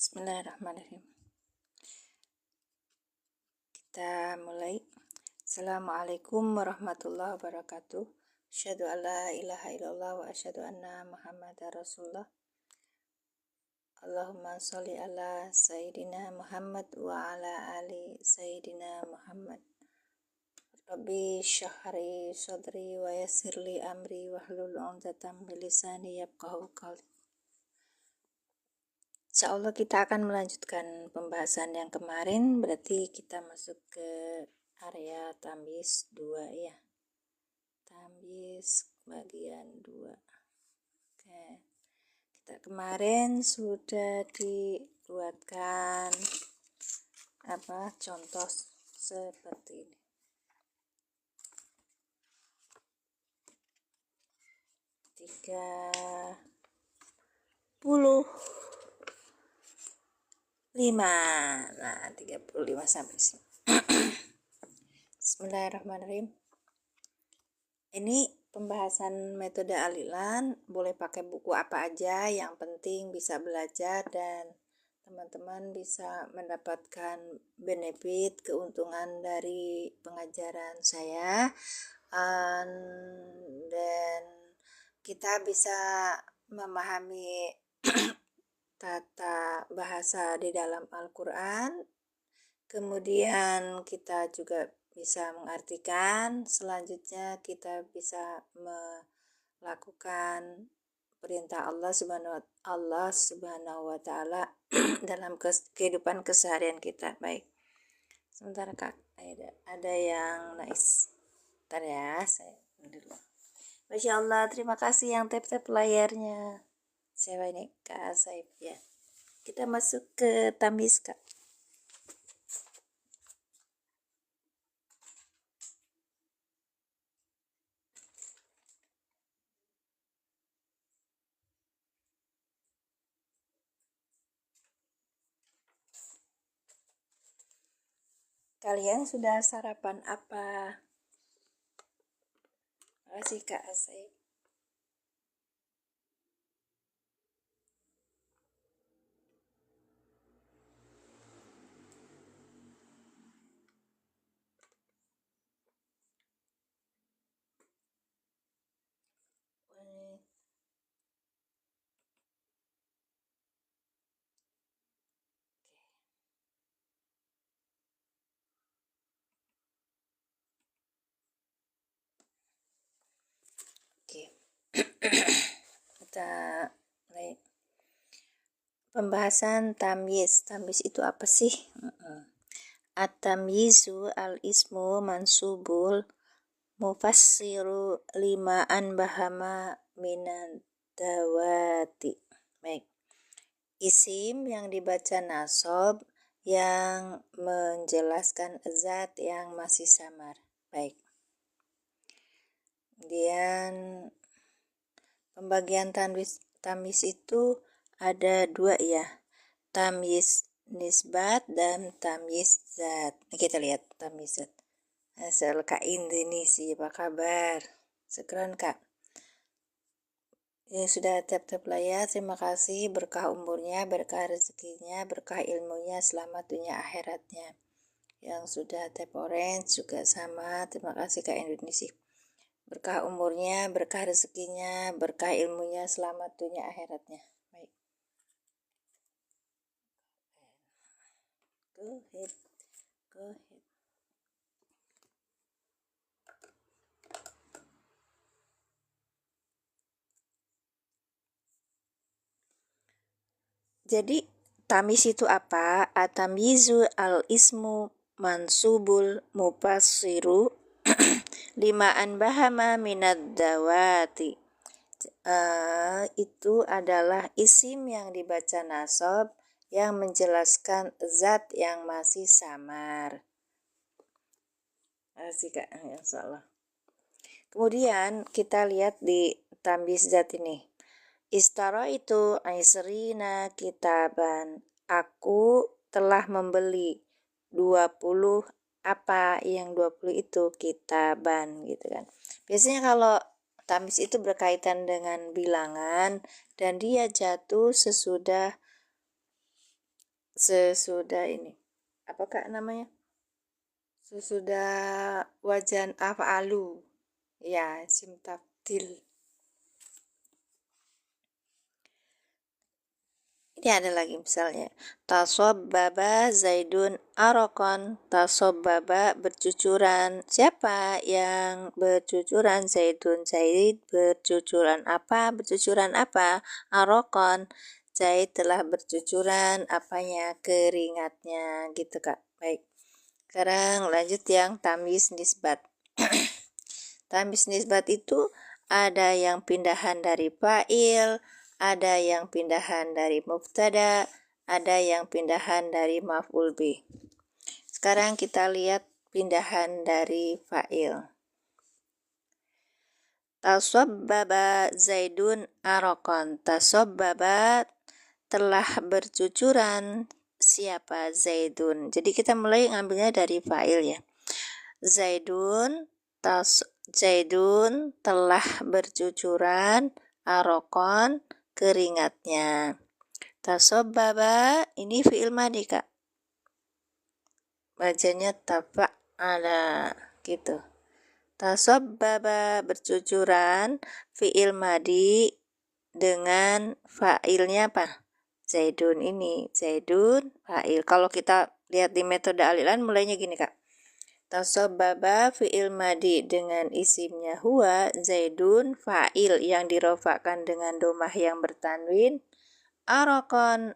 Bismillahirrahmanirrahim. Kita mulai. Assalamualaikum warahmatullahi wabarakatuh. Asyhadu an la ilaha illallah wa asyhadu anna Muhammadar Rasulullah. Allahumma sholli ala Sayyidina Muhammad wa ala ali Sayyidina Muhammad. Rabbi syahri sadri wa yassirli amri wahlul 'uqdatam min lisani yafqahu qawli. Insyaallah kita akan melanjutkan pembahasan yang kemarin, berarti kita masuk ke area tamyiz 2 ya. Tamyiz bagian 2. Oke. Kita kemarin sudah dibuatkan contoh seperti ini. 35 sampai sini. Bismillahirrahmanirrahim. Ini pembahasan metode alilan, boleh pakai buku apa aja, yang penting bisa belajar dan teman-teman bisa mendapatkan benefit, keuntungan dari pengajaran saya, dan kita bisa memahami tata bahasa di dalam Al-Quran. Kemudian kita juga bisa mengartikan. Selanjutnya kita bisa melakukan perintah Allah Subhanahu wa Ta'ala dalam kehidupan keseharian kita. Baik. Sebentar Kak, ada yang nice. Bentar ya, saya dulu. Masya Allah, terima kasih yang tap-tap layarnya. Saya ini Kak Saib ya. Kita masuk ke tamyiz Kak. Kalian sudah sarapan apa? Terima kasih Kak Saib. Oke. Kita mulai pembahasan tamyiz. Tamyiz itu apa sih? At-tamyizu al-ismu mansubul mufassiru limaan bahama minan dawati. Baik. Isim yang dibaca nasab yang menjelaskan zat yang masih samar. Baik. Kemudian pembagian tamyiz itu ada 2 ya. Tamyiz nisbat dan tamyiz zat. Kita lihat tamyiz zat. Asal Kak Indonesia, apa kabar? Syukran Kak. Yang sudah tap-tap layar, terima kasih. Berkah umurnya, berkah rezekinya, berkah ilmunya, selamat dunia akhiratnya. Yang sudah tap orange juga sama, terima kasih Kak Indonesia. Berkah umurnya, berkah rezekinya, berkah ilmunya, selamat dunia akhiratnya. Baik. Go ahead. Jadi tamyiz itu apa? At-tamyizu al-ismu mansubul mufassiru limaan bahama minad dawati. Itu adalah isim yang dibaca nasab yang menjelaskan zat yang masih samar. Asik Kak, insyaallah. Kemudian kita lihat di tamyiz zat ini. Istara itu aisrina kitaban. Aku telah membeli 20 apa yang 20 itu kitaban gitu kan. Biasanya kalau tamyiz itu berkaitan dengan bilangan dan dia jatuh sesudah sesudah ini. Apakah namanya? Sesudah wajan af'alu. Ya, isim tafdil. Ini ada lagi misalnya. Tasobbaba Zaidun arokon. Tasobbaba bercucuran. Siapa yang bercucuran? Zaidun. Zaid bercucuran apa? Bercucuran apa? Arokon. Zaid telah bercucuran apanya? Keringatnya. Gitu Kak. Baik. Sekarang lanjut yang tamyiz nisbat. Tamyiz nisbat itu ada yang pindahan dari fa'il, ada yang pindahan dari mubtada, ada yang pindahan dari maf'ul bih. Sekarang kita lihat pindahan dari fa'il. Tasobbaba Zaidun arokon. Tasobbaba telah bercucuran siapa? Zaidun. Jadi kita mulai ngambilnya dari fa'il ya. Zaidun telah bercucuran arokon keringatnya. Tasobbaba ini fi'il madi Kak. Bacanya tafa'ala gitu. Tasobbaba bercucuran fi'il madi dengan fa'ilnya apa? Zaidun ini. Zaidun fa'il. Kalau kita lihat di metode alilan mulainya gini Kak. Tasobbaba fi'il madi dengan isimnya huwa, Zaidun fa'il yang dirofakkan dengan domah yang bertanwin, arokon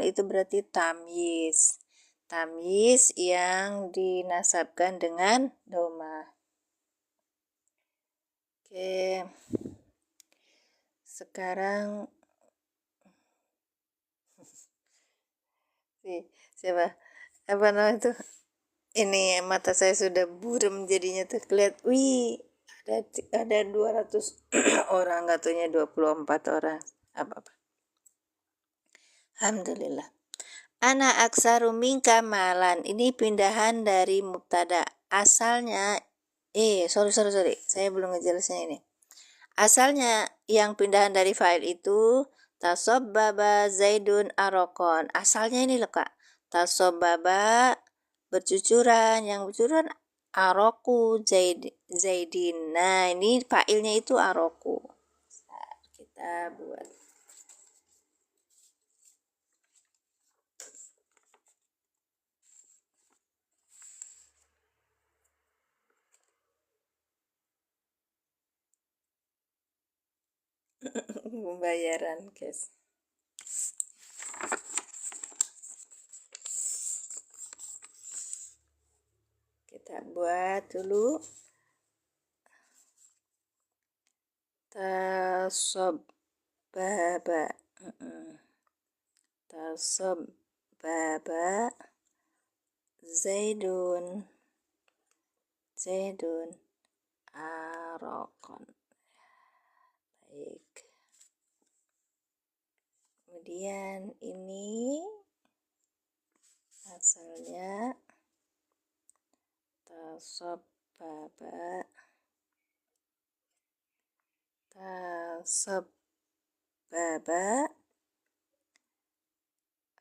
itu berarti tamyiz. Tamyiz yang dinasabkan dengan domah. Oke. Sekarang siapa? Apa namanya itu? Ini mata saya sudah buram jadinya tuh kelihatan. Wih, ada 200 orang, katanya 24 orang. Apa-apa. Alhamdulillah. Ana aksaru minka malan. Ini pindahan dari mubtada. Asalnya sorry. Saya belum ngejelasin ini. Asalnya yang pindahan dari fa'il itu tasobbaba Zaidun arokon. Asalnya ini loh Kak. Tasobbaba bercucuran, yang bercucuran aroku Zaidin. Nah, ini fa'ilnya itu aroku. Nah, kita buat pembayaran, guys. Kita buat dulu tasobbaba Zaidun arokon. Baik. Kemudian ini asalnya tasobbaba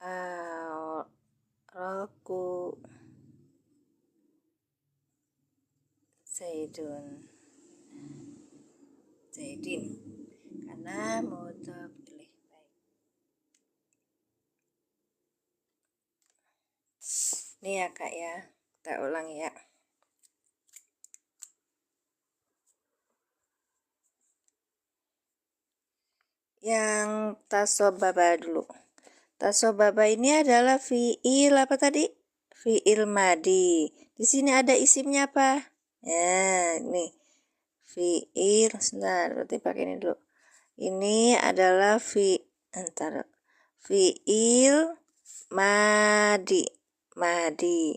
aroku Zaidin karena mudhof ilaih. Baik. Ini ya Kak ya, kita ulang ya. Yang tasobbaba dulu. Tasobbaba ini adalah fi'il apa tadi? Fi'il madi. Di sini ada isimnya apa? Ya, nih. Fi'il, sebentar, berarti pakai ini dulu. Ini adalah fi'il madi.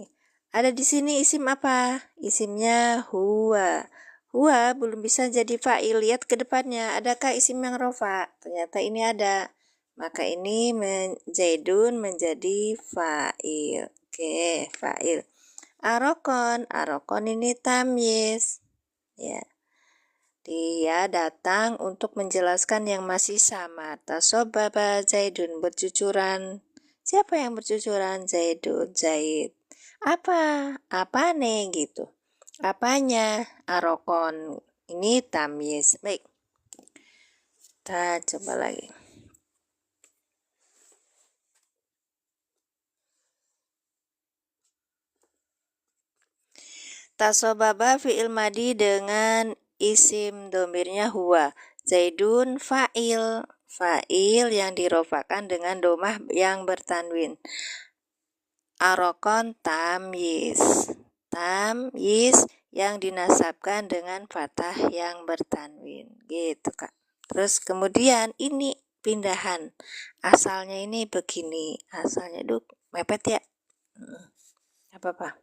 Ada di sini isim apa? Isimnya huwa. Huwa belum bisa jadi fa'il. Lihat ke depannya, adakah isim yang rofa? Ternyata ini ada. Maka ini Zaidun menjadi fa'il. Oke, fa'il. Arokon ini tamyiz. Ya. Dia datang untuk menjelaskan yang masih sama. Tasobbaba Zaidun bercucuran Siapa yang bercucuran? Zaidun, Zaid. Apa nih gitu. Apanya? Arokon. Ini tamyiz. Baik. Kita coba lagi. Tasobaba fi'il madi dengan isim domirnya huwa. Zaidun fa'il. Fa'il yang dirofakan dengan domah yang bertanwin. Arokon tamyiz. Tamyiz yang dinasabkan dengan fathah yang bertanwin. Gitu Kak. Terus kemudian ini pindahan. Asalnya ini begini. Asalnya mepet ya. Apa-apa.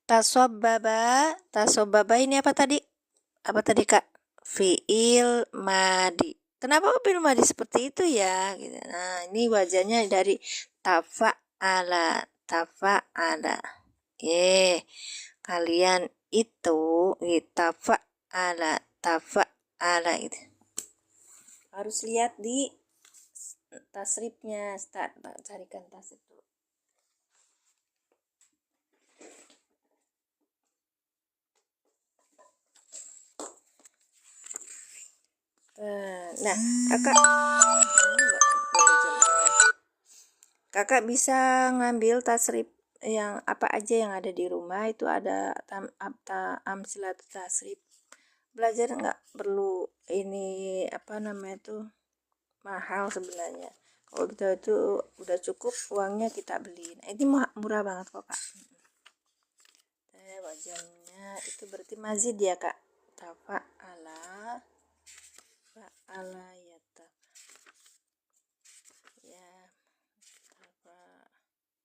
Tasobaba ini apa tadi? Apa tadi Kak? Fi'il madi. Kenapa fi'il madi seperti itu ya? Gitu. Nah, ini wajahnya dari tafa'ala. Kalian itu tafa'ala itu. Harus lihat di tasrifnya. Carikan tasrif dulu. Nah, kakak bisa ngambil tasrif yang apa aja yang ada di rumah. Itu ada amsilat tasrif. Belajar nggak perlu ini apa namanya tuh mahal sebenarnya. Kalau kita itu udah cukup uangnya kita beli. Nah, ini murah banget kok Kak. Wajannya itu berarti mazid ya Kak. Tafa'ala ya tafa.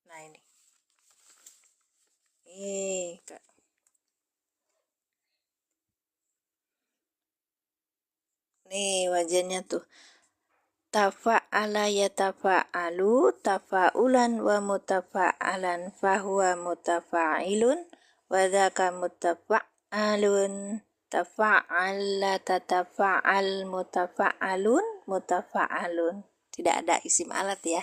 Nah ini Kak. Nih wajannya tuh. Tafa'ala yatafa'alu tafa'ulan wa mutafa'alan fahuwa mutafa'ilun wa dzaka mutafa'alun tafa'ala tatafa'al mutafa'alun. Tidak ada isim alat ya.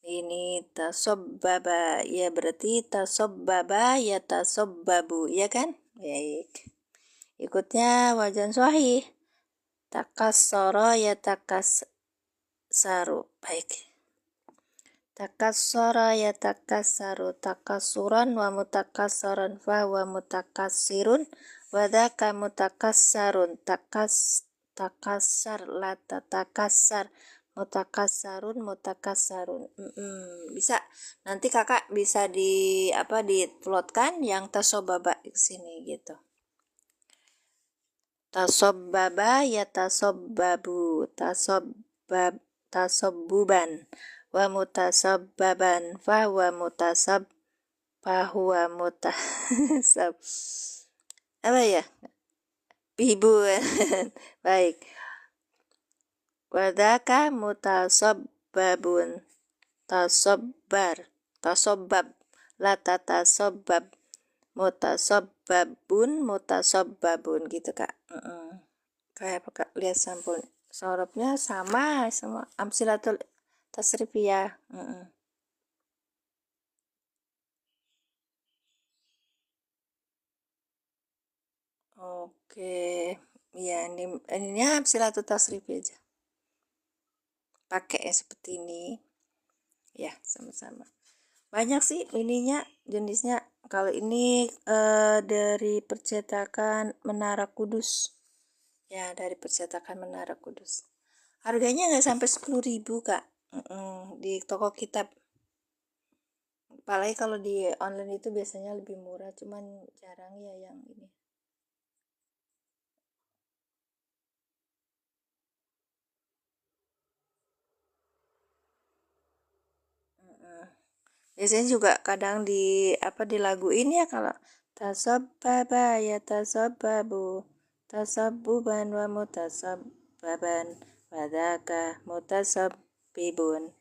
Ini tasobbaba ya, berarti tasobbaba ya tasobbabu ya kan? Baik. Ikutnya wajan sahih. Takassara ya takassaru. Baik. Takassara ya takassaru. Takassuran wa mutakassaran fa wa mutakassirun wa dzaka mutakassarun. Takassar la tatakassar. Mutakassarun. Bisa nanti kakak bisa diplotkan yang tasobaba di sini gitu. Tasobbaba ya tasobbabu tasobbuban wa mutasabbaban fahuwa mutasab apa ya bibu. Baik, wadaka mutasabbabun tasobbab la tatasobbab mutasabbabun gitu Kak. Kayak apa Kak? Lihat sampul sorobnya sama semua amsilatul tasrifiyah. Oke, ya ini amsilatul tasrifiyah aja. Pakai seperti ini. Ya, sama-sama. Banyak sih ininya jenisnya. Kalau ini dari percetakan Menara Kudus. Ya, dari percetakan Menara Kudus. Harganya nggak sampai 10.000 Kak. Di toko kitab. Apalagi kalau di online itu biasanya lebih murah, cuman jarang ya yang ini. Biasanya juga kadang di laguin ya, kalau tasabbaba ya tasabbabu tasabbuban wa mutasabbaban wadaka mutasabbibun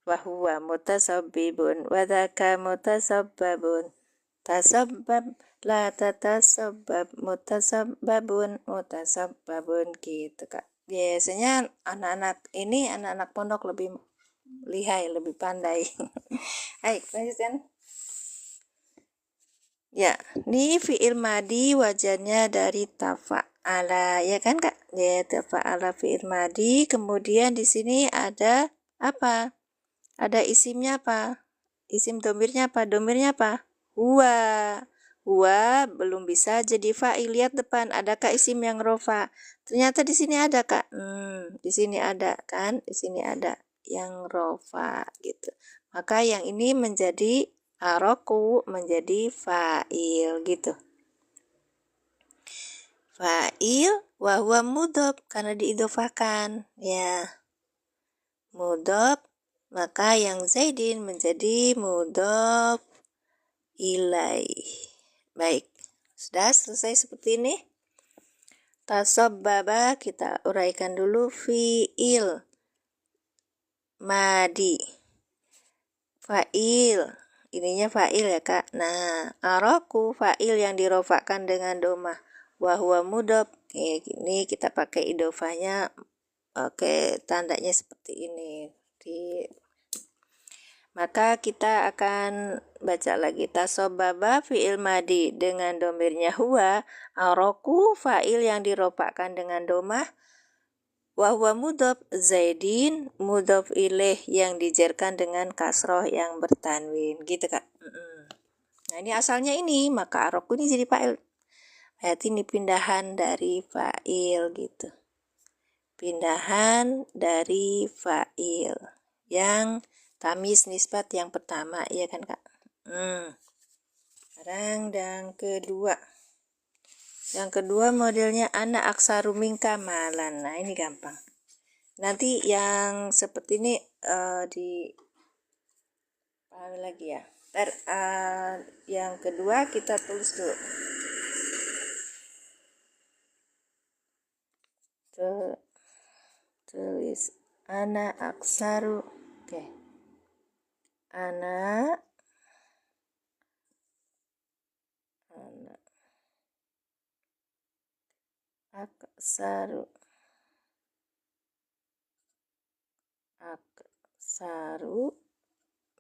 wahuwa mutasabbibun wadaka mutasabbabun tasabbab la tatasabbab mutasabbabun gitu Kak. biasanya anak-anak pondok lebih lihai, lebih pandai. Hai, lanjutkan. Ya, ini fi'il madi wajannya dari tafa'ala, ya kan Kak? Ya, tafa'ala fi'il madi. Kemudian di sini ada apa? Ada isimnya apa? Isim domirnya apa? Domirnya apa? Huwa. Huwa belum bisa jadi fa'il. Lihat depan, adakah isim yang rofa? Ternyata di sini ada Kak. Di sini ada kan? Di sini ada yang rofa gitu. Maka yang ini menjadi aroku, menjadi fa'il gitu. Fa'il wahwa mudhof karena diidofakan ya. Mudhof, maka yang Zaidin menjadi mudhof ilaih. Baik, sudah selesai seperti ini. Tasabbaba kita uraikan dulu fi'il madi. Fa'il, ininya fa'il ya Kak. Nah, aroku fa'il yang dirofakkan dengan domah. Wahwa mudhof. Ini kita pakai idofanya. Oke, tandanya seperti ini. Maka kita akan baca lagi. Tasobaba fi'il madi dengan domirnya huwa. Aroku fa'il yang dirofakkan dengan domah. Wahwa mudhof Zaidin mudhof ilaih yang dijerkan dengan kasroh yang bertanwin gitu Kak. Nah ini asalnya ini, maka aroku ini jadi fa'il. Berarti ini pindahan dari fa'il gitu. Pindahan dari fa'il yang tamis nisbat yang pertama, iya kan Kak? Sekarang yang kedua. Yang kedua modelnya anak aksaru minka malan. Nah ini gampang. Nanti yang seperti ini di pahami lagi ya. Yang kedua kita tulis dulu. Tulis anak aksaru. Oke. Anak aksaru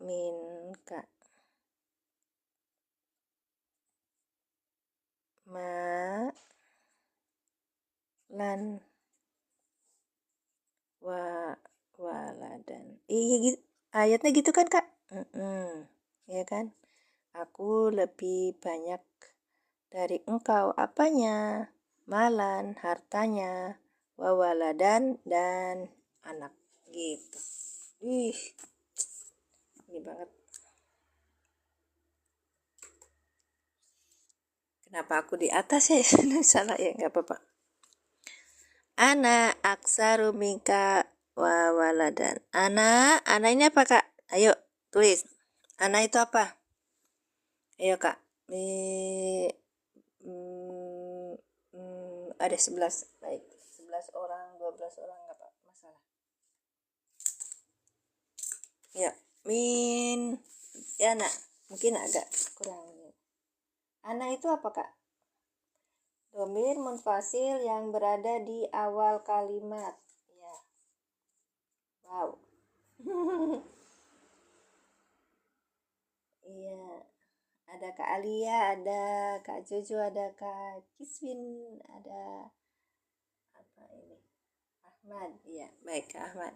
minka malan waladan. Iya gitu. Ayatnya gitu kan Kak? Ya kan? Aku lebih banyak dari engkau apanya? Malan, hartanya, wawaladan dan anak gitu. Ini banget. Kenapa aku di atas ya? Salah ya, nggak apa-apa. Ana aksaru minka wawaladan. Ana ini apa Kak? Ayo tulis. Ana itu apa? Ayo Kak. Ada 11. Baik. 11 orang, 12 orang nggak apa masalah. Ya, ya nak, mungkin agak kurang. Ana itu apa Kak? Domir munfasil yang berada di awal kalimat. Ya. Wow. Iya. Ada Kak Alia, ada Kak Jojo, ada Kak Kiswin, ada apa ini? Ahmad. Iya, baik Kak Ahmad.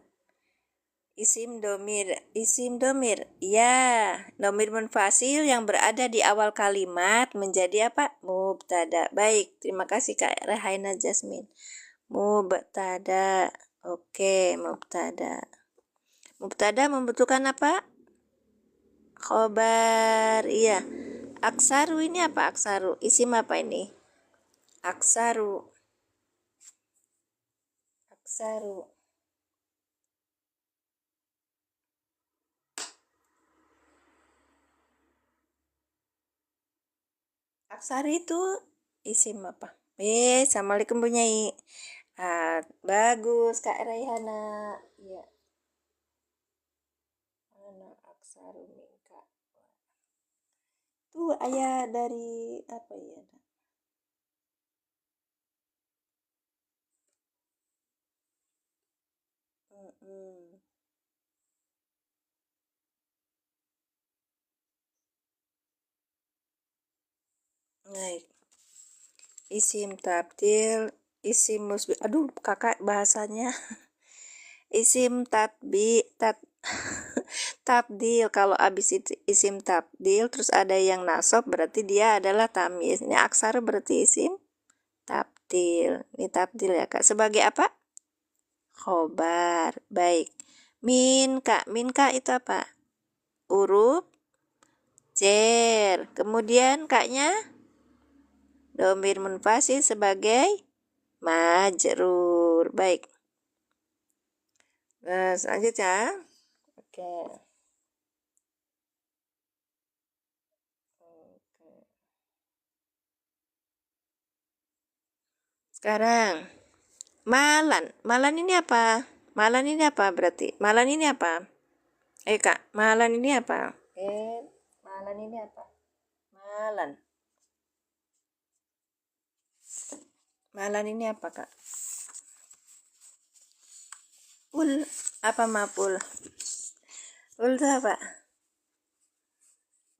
Isim domir. Ya, domir munfasil yang berada di awal kalimat menjadi apa? Mubtada. Baik, terima kasih Kak Rehaina Jasmine. Mubtada. Oke, mubtada. Mubtada membutuhkan apa? Khobar. Iya. Aksaru ini apa aksaru? Isim apa ini? Aksaru. Aksaru itu isim apa? Assalamualaikum Bu Nyai. Bagus Kak Raihana. Ya. Anak aksaru minka. Tuh ayat dari apa ya? Baik. Isim tabdil, isim musbih. Aduh, kakak bahasanya. Isim tabdil. Kalau abis itu isim tabdil terus ada yang nasab berarti dia adalah tamyiz. Ini aksar berarti isim tabdil. Ini tabdil ya kak. Sebagai apa? Khobar. Baik. Min kak itu apa? Huruf cer. Kemudian kaknya domir munfasil sebagai majrur. Baik. Nah, selanjutnya. Oke. Sekarang Malan ini apa? Malan ini apa berarti? Malan ini apa? Kak, malan ini apa? Malan ini apa? Malan. Malan ini apa kak? Apa mapul? Itu apa?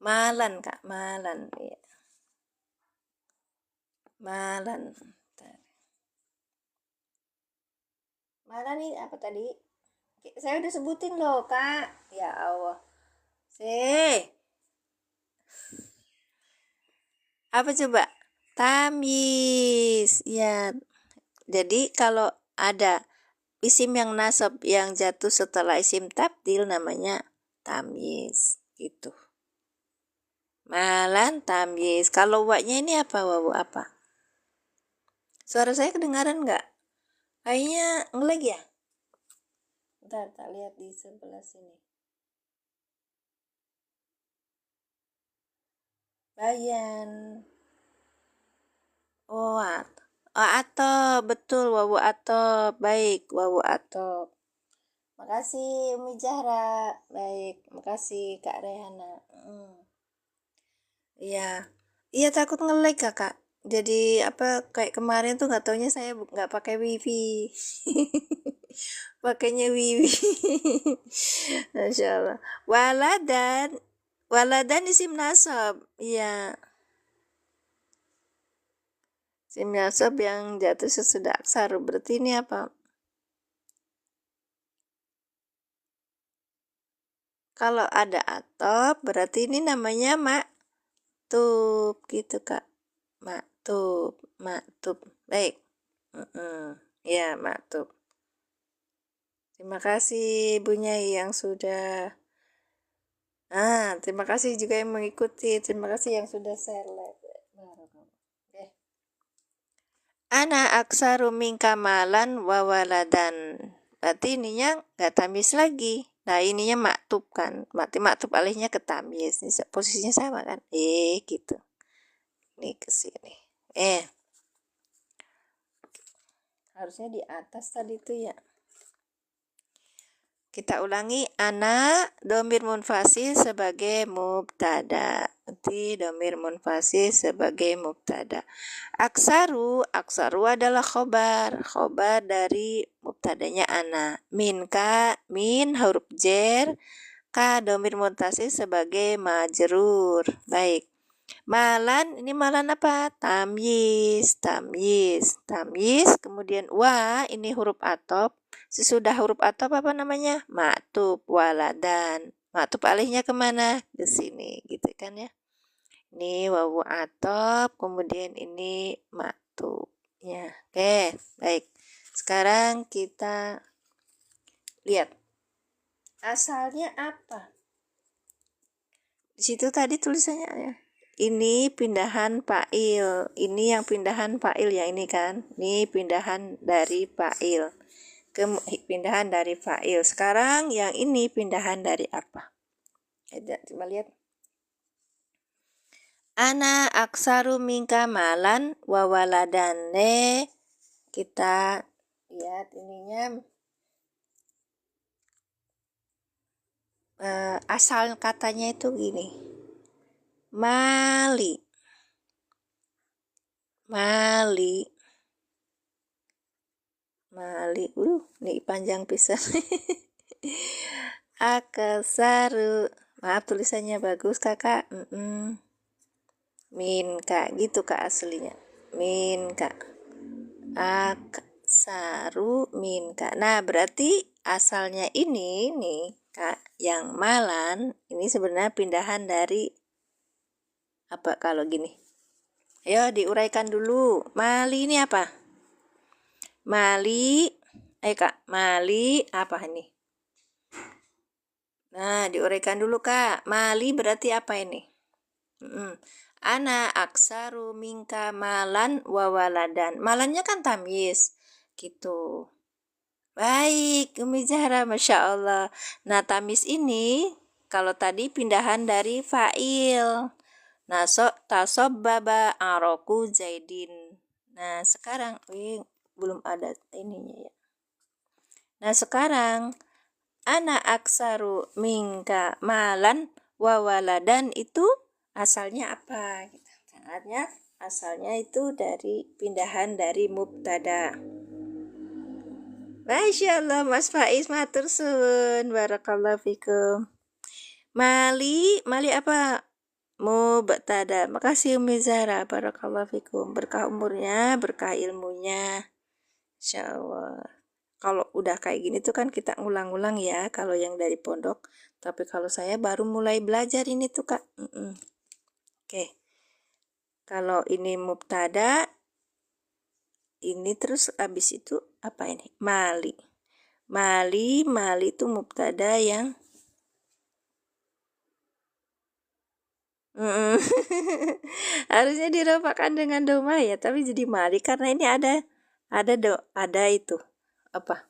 Malan kak, malan. Iya. Malan. Malan ini apa tadi? Saya udah sebutin loh kak. Ya Allah. Apa coba? Tamyiz. Ya. Jadi kalau ada isim yang nasab yang jatuh setelah isim tabdil namanya tamyiz gitu. Malan tamyiz. Kalau waknya ini apa wawu apa? Suara saya kedengaran nggak? Kayaknya ngelag ya? Bentar, tak lihat di sebelah sini. Bayan. Oh, atau betul wawu atau baik wawu atau. Makasih Umi Zahra. Baik, makasih Kak Rehana. Iya. Iya takut nge-lag kakak. Jadi apa kayak kemarin tuh nggak taunya saya nggak pakai wifi. Pakainya wiwi. Masya Allah. Waladan isim nasab. Iya. Isim nasab yang jatuh sesudah aksar. Berarti ini apa? Kalau ada atop berarti ini namanya maktub gitu kak. Maktub. Baik. Ya maktub. Terima kasih Bu Nyai yang sudah terima kasih juga yang mengikuti. Terima kasih yang sudah share live. Ana aksaru minka malan wa waladan. Berarti ininya nggak tamis lagi. Nah ininya maktub kan. Maktub alihnya ke tamis. Ini posisinya sama kan. Gitu. Ini ke sini. Harusnya di atas tadi tuh ya. Kita ulangi, ana domir munfasil sebagai mubtada. Nanti domir munfasil sebagai mubtada. Aksaru adalah khobar dari mubtadanya ana. Min huruf jer, ka domir munfasil sebagai majrur. Baik. Ini malan apa? Tamyiz. Kemudian ini huruf atop. Sesudah huruf atop apa namanya? Maktub waladan. Maktub alihnya kemana? Ke sini, gitu kan ya. Ini wawu atop, kemudian ini maktub. Ya, oke, baik. Sekarang kita lihat asalnya apa. Di situ tadi tulisannya ya. Ini pindahan fa'il. Ini yang pindahan fa'il ya ini kan. Ini pindahan dari fa'il. Pindahan dari fa'il. Sekarang yang ini pindahan dari apa? Coba lihat. Ana aksaru minka malan wa waladan. Kita lihat ininya. Asal katanya itu gini. Mali Mali, nih panjang pisan. Aksaru, maaf tulisannya bagus kakak. Min kak gitu kak aslinya. Min kak. Aksaru min kak. Nah berarti asalnya ini nih kak, yang malan ini sebenarnya pindahan dari apa kalau gini. Ayo diuraikan dulu. Mali ini apa? Mali, kak, Mali apa ini? Nah, diuraikan dulu kak. Mali berarti apa ini? Ana aksaru minka malan wawaladan. Malannya kan tamis, gitu. Baik, Umi Zahra, Masya Allah. Nah, tamis ini kalau tadi pindahan dari fa'il. Nah, tasobbaba aroku zaidin. Nah, sekarang belum ada ininya ya. Nah, sekarang ana aksaru minka malan wawaladan itu asalnya apa? Artinya asalnya itu dari pindahan dari mubtada. Masya Allah, Mas Faiz matur suwun, barakallahu fikum. Mali apa? Mubtada. Makasih Umi Zahra, barakallahu fikum. Berkah umurnya, berkah ilmunya. Insya Allah. Kalau udah kayak gini tuh kan kita ngulang-ulang ya kalau yang dari pondok. Tapi kalau saya baru mulai belajar ini tuh kak. Oke. Kalau ini mubtada, ini terus abis itu apa ini? Mali. Mali itu mubtada yang harusnya dirofakkan dengan doma ya, tapi jadi mali karena ini ada itu apa?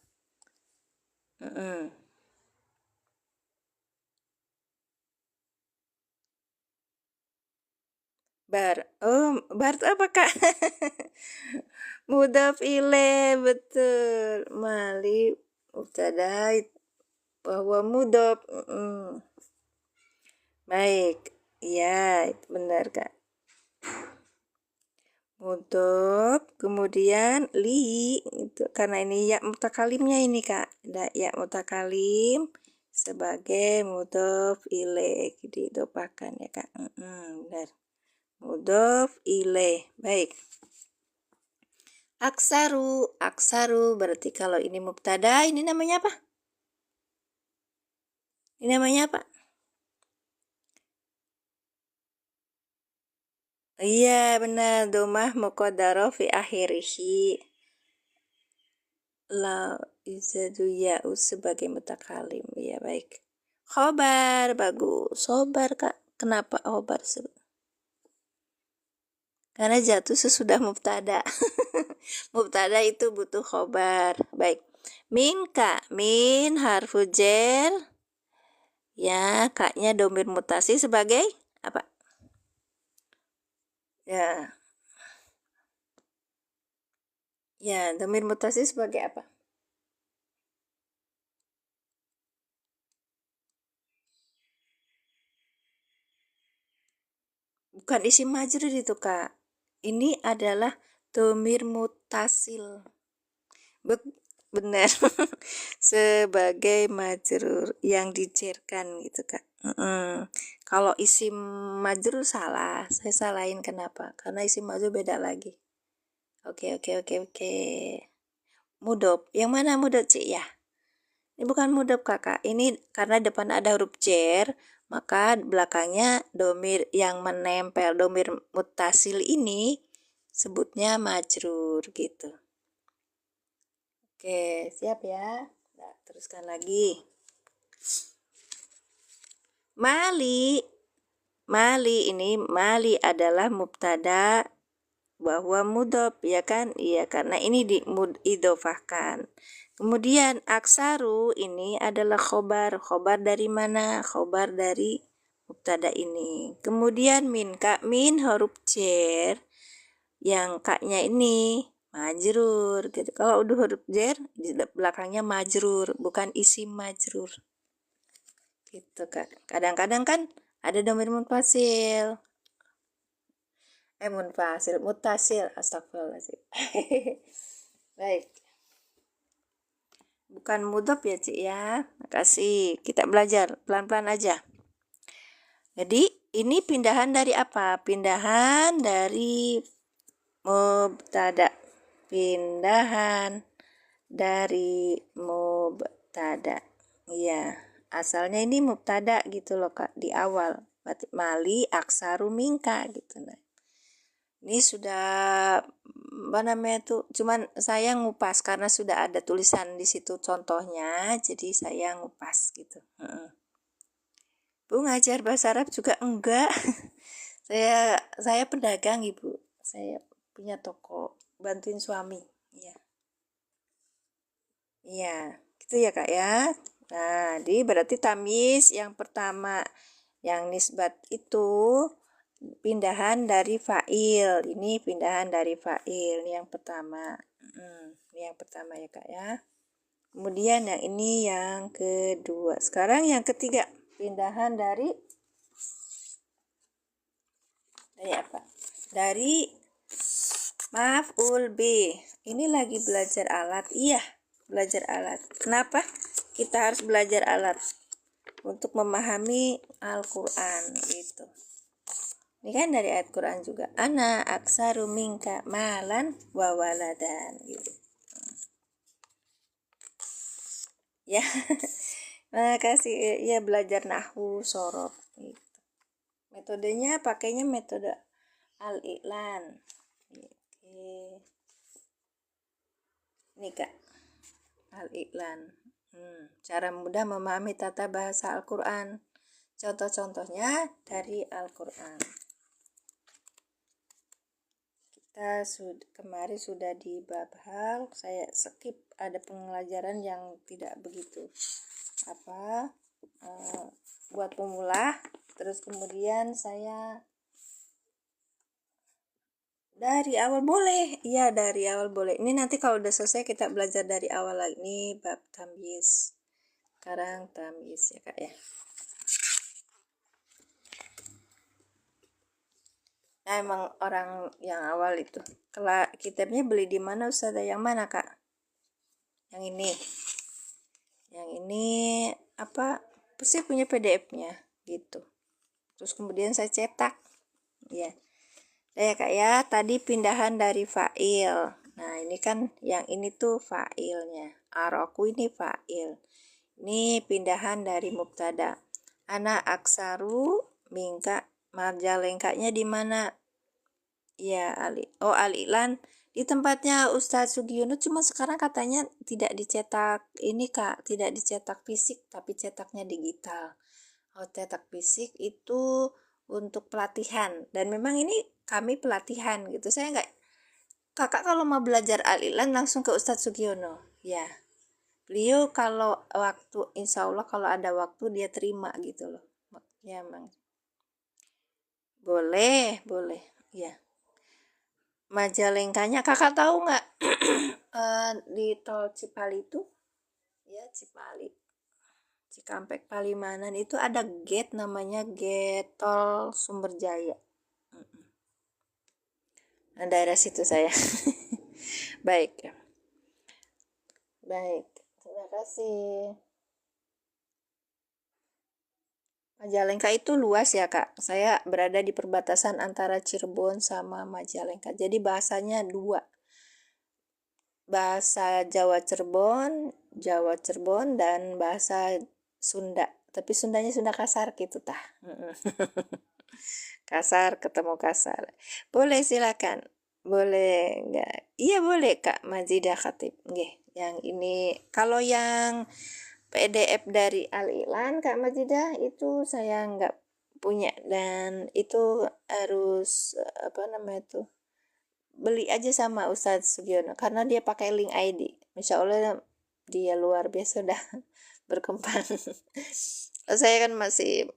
Bar itu apa kak? Mudhaf ilaih, betul. Mali mubtada bahwa mudhaf. Baik, iya itu benar kak. Mudhaf, kemudian li itu karena ini ya mutakalimnya ini kak. Ada ya mutakalim sebagai mudhaf ilaih diidofakan ya kak. Benar. Mudhaf ilaih. Baik. Aksaru berarti kalau ini mubtada, ini namanya apa? Ini namanya apa? Iya benar, domah muqaddarah fi akhirihi. La izadu ya'u sebagai mutakalim. Ya baik. Khobar, bagus. Khobar kak. Kenapa khobar? Karena jatuh sesudah mubtada. Mubtada itu butuh khobar. Baik. Min kak. Min harfu jar. Ya, kaknya domir mutasi sebagai apa? Ya. Ya, domir mutasi sebagai apa? Bukan isim majrur itu, Kak. Ini adalah domir mutasil. Benar. Sebagai majrur yang dijerkan gitu, Kak. Kalau isim majrur salah. Saya salahin kenapa? Karena isim majrur beda lagi. Oke. Mudhof. Yang mana mudhof, Cik ya? Ini bukan mudhof kakak. Ini karena depan ada huruf jar, maka belakangnya domir yang menempel, domir mutasil ini sebutnya majrur gitu. Oke, siap ya. Nah, teruskan lagi. Mali adalah mubtada bahwa mudhof ya kan? Iya, karena ini diidofahkan. Kemudian aksaru ini adalah khobar. Khobar dari mana? Khobar dari mubtada ini. Kemudian min huruf jar yang kaknya ini majrur gitu. Kalau udah huruf jar di belakangnya majrur, bukan isim majrur. Gitu kak. Kadang-kadang kan ada domir munfasil. Mutasil, astagfirullahaladzim. Baik. bukan mudhof ya Cik ya. Makasih. Kita belajar pelan-pelan aja. Jadi ini pindahan dari apa? Pindahan dari mubtada. Pindahan dari mubtada. Iya, asalnya ini mubtada gitu loh Kak di awal. Mali aksaru minka gitu. Nah, ini sudah apa namanya tuh, cuman saya ngupas karena sudah ada tulisan di situ contohnya, jadi saya ngupas gitu. Bu ngajar bahasa Arab juga enggak. saya pedagang Ibu. Saya punya toko, bantuin suami. Iya. Iya, gitu ya Kak ya. Nah, jadi berarti tamyiz yang pertama yang nisbat itu pindahan dari fa'il. Ini pindahan dari fa'il. Ini yang pertama. Ini yang pertama ya Kak ya. Kemudian yang ini yang kedua. Sekarang yang ketiga. Pindahan dari apa? Dari maf'ul bi. Ini lagi belajar alat. Iya, belajar alat. Kenapa? Kita harus belajar alat untuk memahami Al-Quran gitu. Ini kan dari ayat Quran juga. Ana aksaru minka malan wa waladan gitu. Ya. Makasih ya belajar nahwu sorof gitu. Metodenya pakainya metode al-i'lan. Oke. Ini Kak. Al-i'lan. Cara mudah memahami tata bahasa Al-Quran. Contoh-contohnya dari Al-Quran. Kita kemarin sudah di bab hal, saya skip ada pembelajaran yang tidak begitu buat pemula. Terus kemudian saya dari awal boleh, iya dari awal boleh. Ini nanti kalau udah selesai kita belajar dari awal lagi. Ini bab tamyiz. Sekarang tamyiz ya Kak ya. Nah, emang orang yang awal itu. Kalau kitabnya beli di mana Ustazah? Yang mana Kak? Yang ini. Yang ini apa? Pasti punya PDF-nya gitu. Terus kemudian saya cetak. Ya. Nah ya Kak ya, tadi pindahan dari fa'il. Nah, ini kan yang ini tuh fa'ilnya. Aroku ini fa'il. Ini pindahan dari mubtada. Ana aksaru minka, majalengkanya di mana? Ya, al-i'lan di tempatnya Ustadz Sugiono, cuma sekarang katanya tidak dicetak ini Kak, tidak dicetak fisik tapi cetaknya digital. Cetak fisik itu untuk pelatihan, dan memang ini kami pelatihan gitu. Saya nggak, Kakak kalau mau belajar al-i'lan langsung ke Ustadz Sugiono ya. Beliau kalau waktu, insya Allah kalau ada waktu dia terima gitu loh ya. Emang boleh ya. Majalengkanya Kakak tahu nggak? Di tol Cipali itu ya, Cipali Cikampek Palimanan itu ada gate namanya gate tol Sumberjaya. Nah, daerah situ saya. Baik, terima kasih. Majalengka itu luas ya Kak. Saya berada di perbatasan antara Cirebon sama Majalengka. Jadi bahasanya dua. Bahasa Jawa Cirebon dan bahasa Sunda. Tapi Sundanya Sunda kasar gitu tah. Kasar ketemu kasar. Boleh silakan. Boleh enggak? Iya boleh Kak Majidah Khatib. Nggih, yang ini kalau yang PDF dari Al-I'lan Kak Majidah itu saya nggak punya, dan itu harus beli aja sama Ustadz Sugiono karena dia pakai link ID. Insya Allah dia luar biasa dah berkembang. Saya kan masih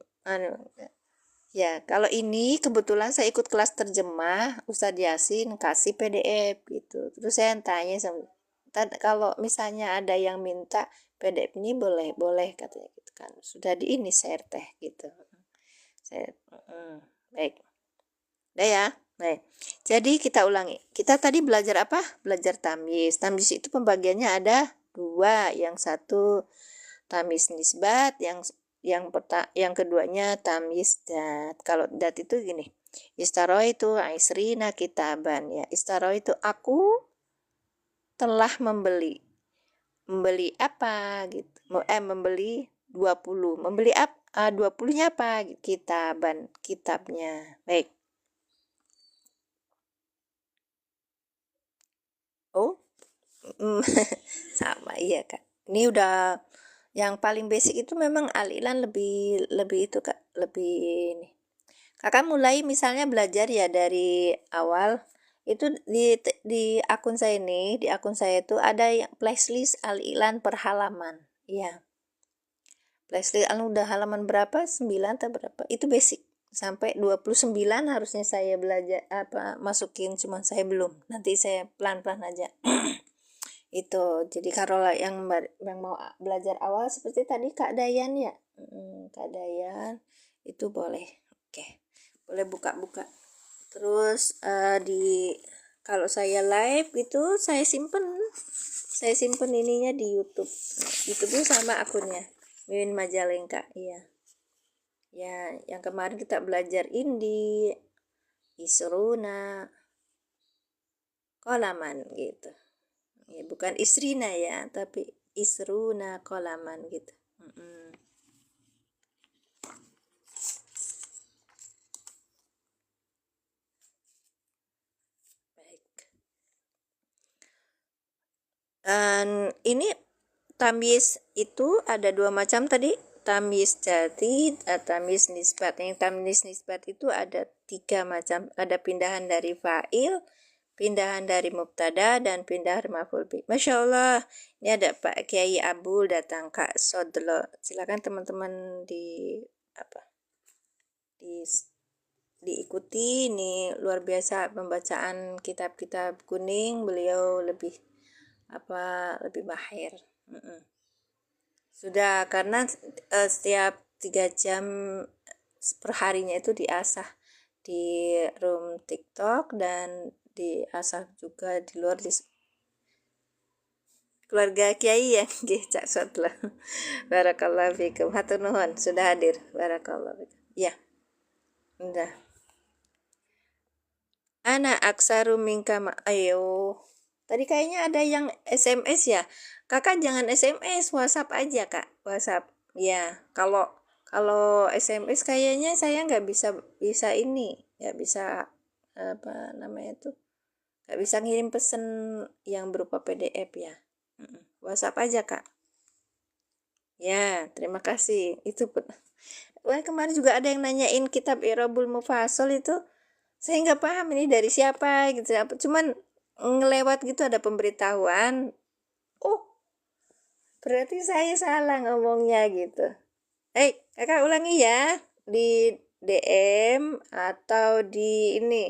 ya, kalau ini kebetulan saya ikut kelas terjemah Ustadz Yasin kasih PDF gitu. Terus saya tanya sama kalau misalnya ada yang minta PDF ini boleh katanya gitu kan. Sudah di ini share teh gitu. Baik. Udah ya. Baik. Jadi kita ulangi. Kita tadi belajar apa? Belajar tamyiz. Tamyiz itu pembagiannya ada dua, yang satu tamyiz nisbat, yang keduanya tamyiz dat. Kalau dat itu gini, istaraitu isrina kitaban, ya. Istaraitu, aku telah membeli. Membeli apa gitu? Membeli 20. Membeli 20-nya apa? Kitaban, kitabnya. Baik. Oh, sama, iya Kak. Ini udah yang paling basic itu memang Al-Ilan lebih itu Kak, lebih ini. Kakak mulai misalnya belajar ya dari awal itu di akun saya ini, di akun saya itu ada yang playlist Al-Ilan per halaman. Iya. Playlist udah halaman berapa? 9 atau berapa? Itu basic. Sampai 29 harusnya saya belajar masukin, cuman saya belum. Nanti saya pelan-pelan aja. Itu jadi kalau yang mau belajar awal seperti tadi Kak Dayan ya, Kak Dayan itu boleh. Oke, boleh buka-buka. Terus kalau saya live itu saya simpen ininya di YouTube. YouTube sama akunnya Mimin Majalengka. Iya ya, yang kemarin kita belajar Indi Isruna Kolaman gitu ya, bukan Isrina ya, tapi Isruna Kolaman gitu. Baik. Dan ini tamyiz itu ada dua macam tadi, tamyiz jati, tamyiz nisbat. Yang tamyiz nisbat itu ada 3 macam, ada pindahan dari fa'il, pindahan dari mubtada, dan pindahan maf'ul bih. Masya Allah, ini ada Pak Kiai Abul datang, Kak Sodlo. Silakan teman-teman diikuti. Ini luar biasa pembacaan kitab-kitab kuning. Beliau lebih mahir. Sudah, karena setiap 3 jam perharinya itu diasah di room TikTok dan diasah juga di luar di keluarga Kiai yang Cak Sotla. Barakallahu fikum. Hatur nuhun sudah hadir. Barakallahu fikum. Ya. Udah. Ana aksaru minka ayo. Tadi kayaknya ada yang SMS ya. Kakak jangan SMS, WhatsApp aja Kak. WhatsApp. Ya, kalau SMS kayaknya saya nggak bisa ini, nggak bisa apa namanya itu, nggak bisa ngirim pesen yang berupa PDF ya. WhatsApp aja Kak. Ya, terima kasih. Itu wah, kemarin juga ada yang nanyain kitab Irabul Mufassal itu. Saya nggak paham ini dari siapa gitu. Cuman ngelewat gitu ada pemberitahuan. Oh, berarti saya salah ngomongnya gitu. Kakak ulangi ya di DM atau di ini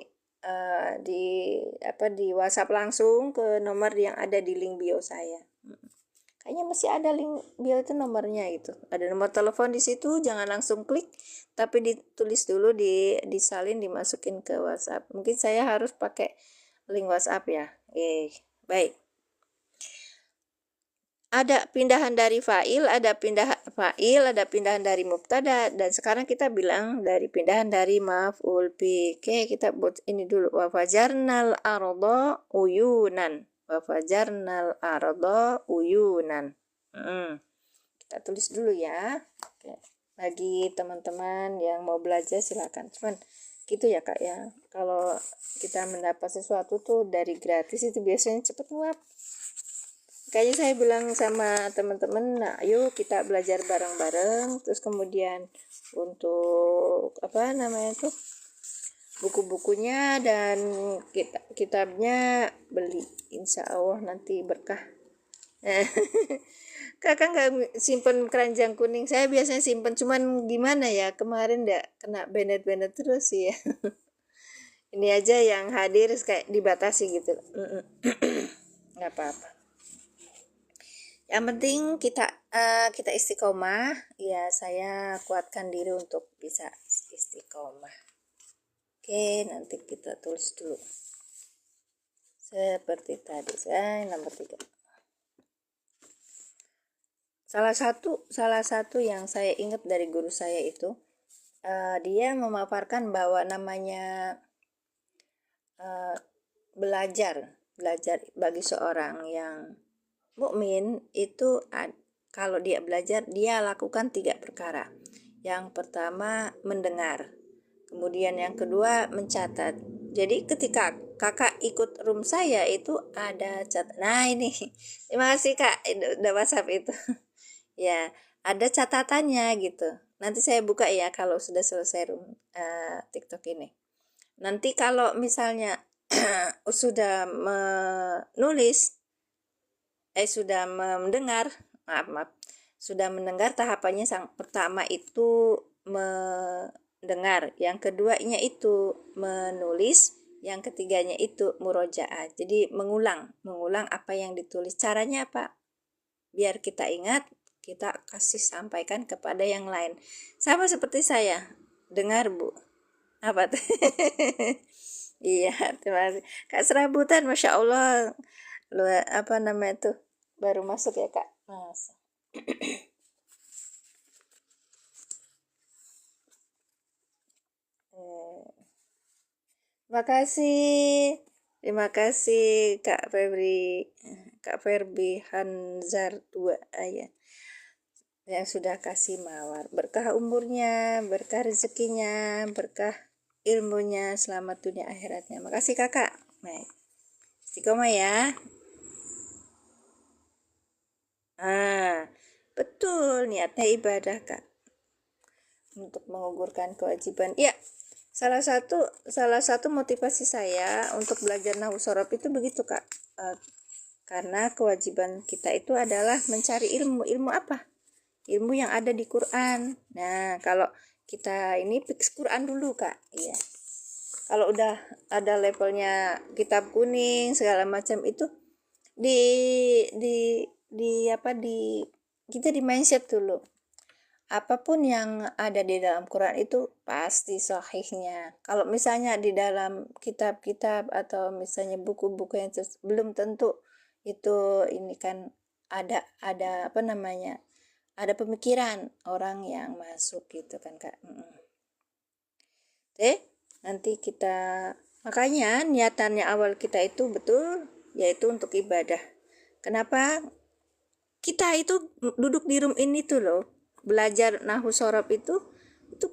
di WhatsApp langsung ke nomor yang ada di link bio saya. Kayaknya masih ada link bio itu nomornya itu. Ada nomor telepon di situ, jangan langsung klik, tapi ditulis dulu, disalin, dimasukin ke WhatsApp. Mungkin saya harus pakai link WhatsApp ya. Baik. Ada pindahan dari fa'il, ada pindahan dari mubtada, dan sekarang kita bilang dari pindahan dari maf'ul bih. Oke, kita buat ini dulu. Wa fajarnal arda uyunan. Wa fajarnal arda uyunan. Kita tulis dulu ya. Oke. Bagi teman-teman yang mau belajar silakan. Cuman gitu ya Kak ya. Kalau kita mendapat sesuatu tuh dari gratis itu biasanya cepet nguap. Kayaknya saya bilang sama teman-teman, nah ayo kita belajar bareng-bareng. Terus kemudian untuk buku-bukunya dan kitabnya beli, insya Allah nanti berkah. Kakak nggak simpen keranjang kuning, saya biasanya simpen, cuman gimana ya, kemarin nggak kena benet-benet terus ya. Ini aja yang hadir kayak dibatasi gitu. Nggak apa-apa. Yang penting kita istiqomah, ya saya kuatkan diri untuk bisa istiqomah. Oke, nanti kita tulis dulu. Seperti tadi, saya nomor 3. salah satu yang saya ingat dari guru saya itu, dia memaparkan bahwa namanya uh, belajar bagi seorang yang mukmin itu kalau dia belajar, dia lakukan 3 perkara. Yang pertama mendengar, kemudian yang kedua mencatat. Jadi ketika kakak ikut room saya itu ada nah ini terima kasih kak, udah WhatsApp itu. Ya, ada catatannya gitu. Nanti saya buka ya kalau sudah selesai room TikTok ini. Nanti kalau misalnya sudah menulis, sudah mendengar, maaf, sudah mendengar, tahapannya yang pertama itu mendengar, yang keduanya itu menulis, yang ketiganya itu murojaah. Jadi mengulang apa yang ditulis. Caranya apa? Biar kita ingat, kita kasih sampaikan kepada yang lain. Sama seperti saya, dengar Bu. Apa tuh? Iya, terima kasih. Kak Serabutan, Masya Allah. Apa namanya tuh? Baru masuk ya Kak? Mas. Terima kasih Kak Febri, Kak Ferbi Hanzar 2 ya, yang sudah kasih mawar. Berkah umurnya, berkah rezekinya, berkah ilmunya, selamat dunia akhiratnya. Makasih Kakak. Baik. Istiqomah ya. Betul, niatnya ibadah Kak, untuk menggugurkan kewajiban. Ya, salah satu motivasi saya untuk belajar nahwu sorof itu begitu Kak. Karena kewajiban kita itu adalah mencari ilmu apa? Ilmu yang ada di Quran. Nah, kalau kita ini fix Quran dulu Kak. Iya. Kalau udah ada levelnya kitab kuning segala macam itu di kita di mindset dulu. Apapun yang ada di dalam Quran itu pasti sahihnya. Kalau misalnya di dalam kitab-kitab atau misalnya buku-buku yang belum tentu itu, ini kan ada apa namanya? Ada pemikiran orang yang masuk gitu kan Kak. Nanti kita, makanya niatannya awal kita itu betul, yaitu untuk ibadah. Kenapa kita itu duduk di room ini tuh loh, belajar nahwu sorof itu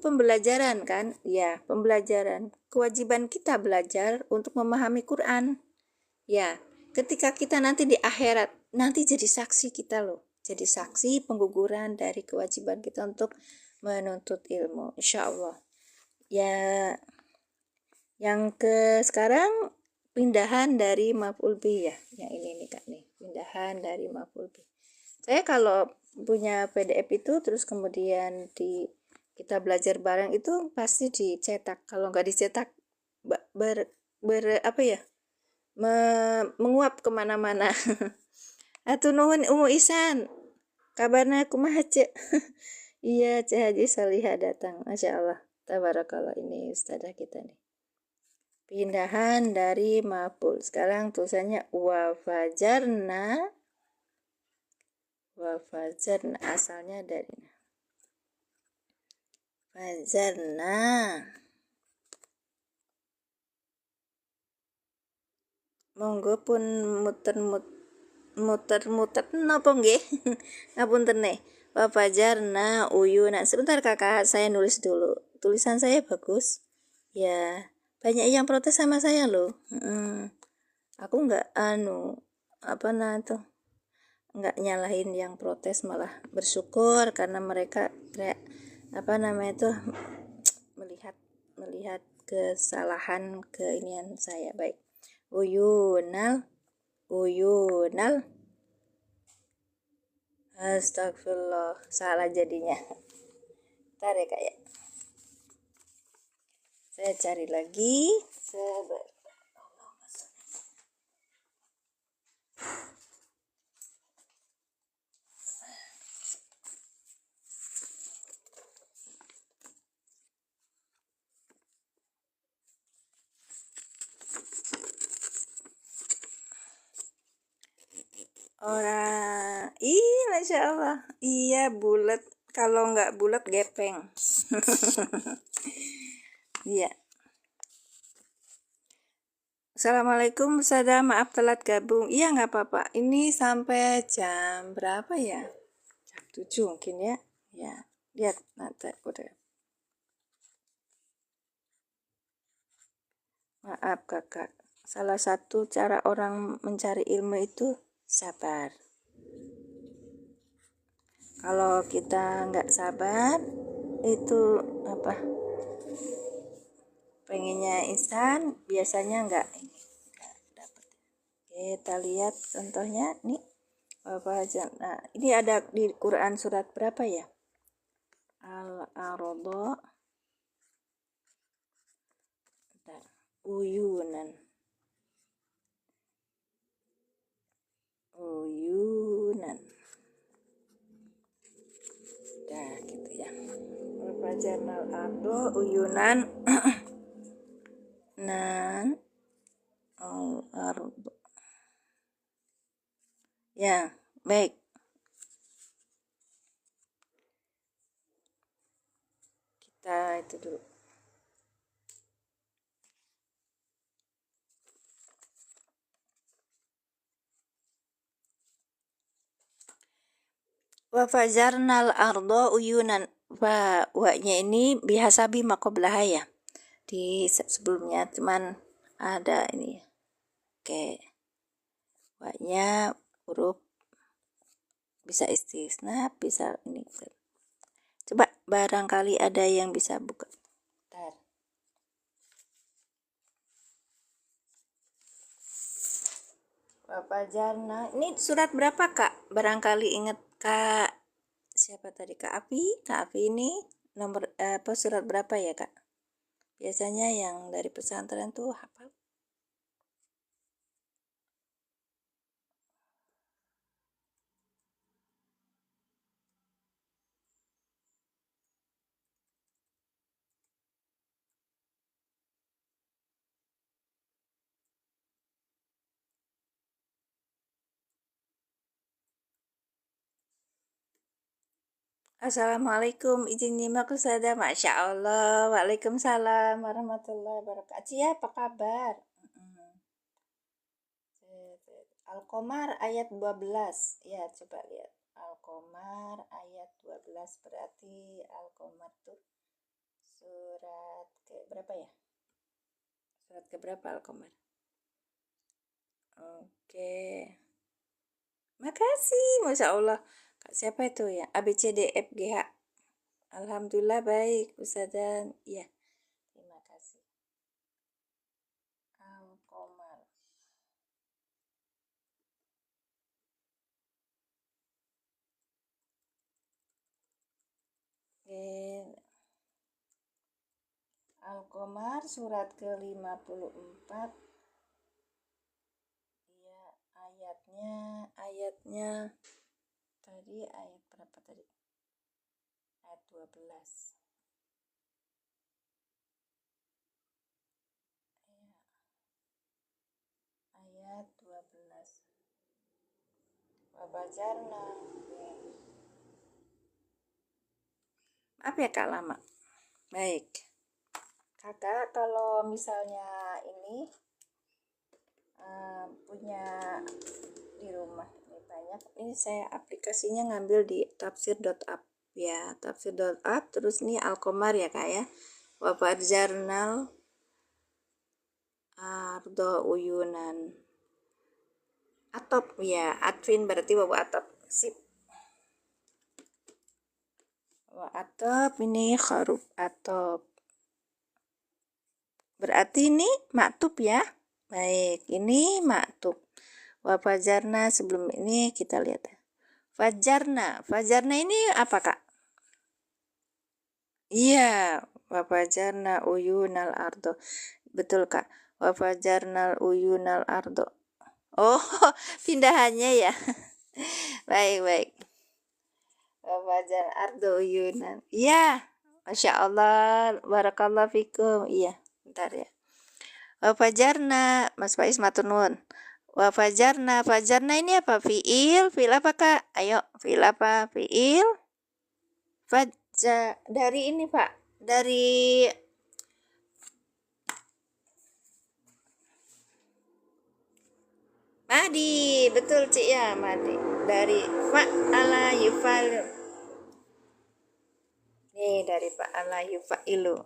pembelajaran kan? Ya, pembelajaran. Kewajiban kita belajar untuk memahami Quran. Ya, ketika kita nanti di akhirat, nanti jadi saksi kita loh. Jadi saksi pengguguran dari kewajiban kita untuk menuntut ilmu, insya Allah. Ya, yang ke sekarang pindahan dari maf'ul bih ya. Yang ini nih Kak nih, pindahan dari maf'ul bih. Saya kalau punya PDF itu terus kemudian kita belajar bareng itu pasti dicetak. Kalau nggak dicetak apa ya, menguap kemana-mana. Atuh nuhun Umu Isan, kabarnya kumaha Cek? Iya, Cek Haji Salihah datang, Masya Allah, tabarakallah. Ini ustazah kita nih. Pindahan dari maf'ul. Sekarang tulisannya wafajarna. Wafajarna asalnya dari fajarna. Monggo pun muter napa nggih? Ngapunten nih. Wafajarna uyuna. Sebentar Kakak, saya nulis dulu. Tulisan saya bagus. Ya, banyak yang protes sama saya loh. Aku nggak nggak nyalahin yang protes, malah bersyukur karena mereka kayak melihat kesalahan keinian saya. Baik, uyunal astagfirullah, salah jadinya. Ntar ya Kak ya, saya cari lagi. Orang, Masya Allah, iya bulat. Kalau nggak bulat gepeng. Iya. Assalamualaikum, Sada. Maaf telat gabung. Iya nggak apa-apa. Ini sampai jam berapa ya? Jam 7 mungkin ya. Ya, lihat nanti udah. Maaf kakak. Salah satu cara orang mencari ilmu itu sabar. Kalau kita nggak sabar, itu apa? Pengennya instan, biasanya nggak dapat. Kita lihat contohnya nih. Nah, ini ada di Quran surat berapa ya? Al-A'rad, uyunan. Nah, gitu ya. Wafajarnal ardo uyunan nan al-ardo. Ya, baik. Kita itu dulu. Wafajarnal ardo uyunan. Wa-nya ini bihasabi maqoblaha ya. Di sebelumnya cuman ada ini. Oke. Wa-nya huruf bisa istisna, bisa ini. Coba barangkali ada yang bisa buka. Bentar. Bapak Jarna, ini surat berapa kak? Barangkali inget kak siapa tadi, Kak Api? Kak Api ini nomor apa surat berapa ya kak? Biasanya yang dari pesantren tuh hafal. Assalamualaikum, izin nyimak Ustazah. Masya Allah. Waalaikumsalam warahmatullahi wabarakatuh. Cia, apa kabar? Al-Qamar ayat 12. Ya, coba lihat. Al-Qamar ayat 12 berarti Al-Qamar tuh surat ke berapa ya? Surat ke berapa Al-Qamar? Oke. Makasih, Masya Allah. Kak siapa itu ya? A, B, C, D, F, G, H. Alhamdulillah baik, Ustazah. Ya, terima kasih. Al-Qamar. Al-Qamar surat ke-54. Iya, ayatnya tadi ayat berapa tadi? Ayat 12. Iya, ayat 12. Wabajarna. Maaf ya kak lama. Baik. Kakak kalau misalnya ini punya di rumah ini banyak, ini saya aplikasinya ngambil di tafsir.app ya, tafsir.app. Terus ini Al-Qamar ya kak ya, Wafajarnal ardo uyunan atop ya, atfin berarti wawa atop, sip. Wawa atop ini huruf atop berarti ini maktub ya. Baik, ini maktub. Wafajarna sebelum ini kita lihat. Fajarna ini apa kak? Iya, wafajarna uyunal ardo. Betul kak. Wafajarnal uyunal ardo. Oh, pindahannya ya. Baik. Wafajar ardo uyunan. Iya, Masya Allah. Barakallah fikum. Iya, bentar ya. Wafajarna, Mas Faiz matur nuwun. Wa fajarna. Fajarna ini apa? Fiil. Fiil apa Kak? Ayo, fiil apa? Fiil. Dari ini Pak. Dari Madi. Betul Cik ya, Madi. Dari fa'ala yufal. Nih, dari fa'ala yufa'ilu.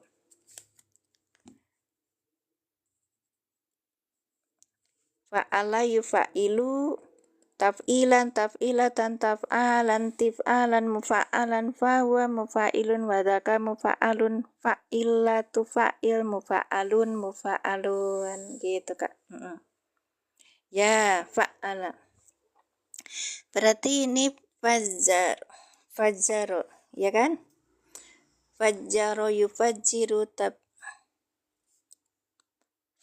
Fa'ala yufa'ilu taf'ilan taf'ilatan taf'alan tif'alan mufa'alan fahuwa mufa'ilun wadaka mufa'alun fa'illatu fa'il mufa'alun mufa'alun gitu Kak. Ya, fa'ala. Berarti ini fajjaro, ya kan? Fajjaro yufajjiru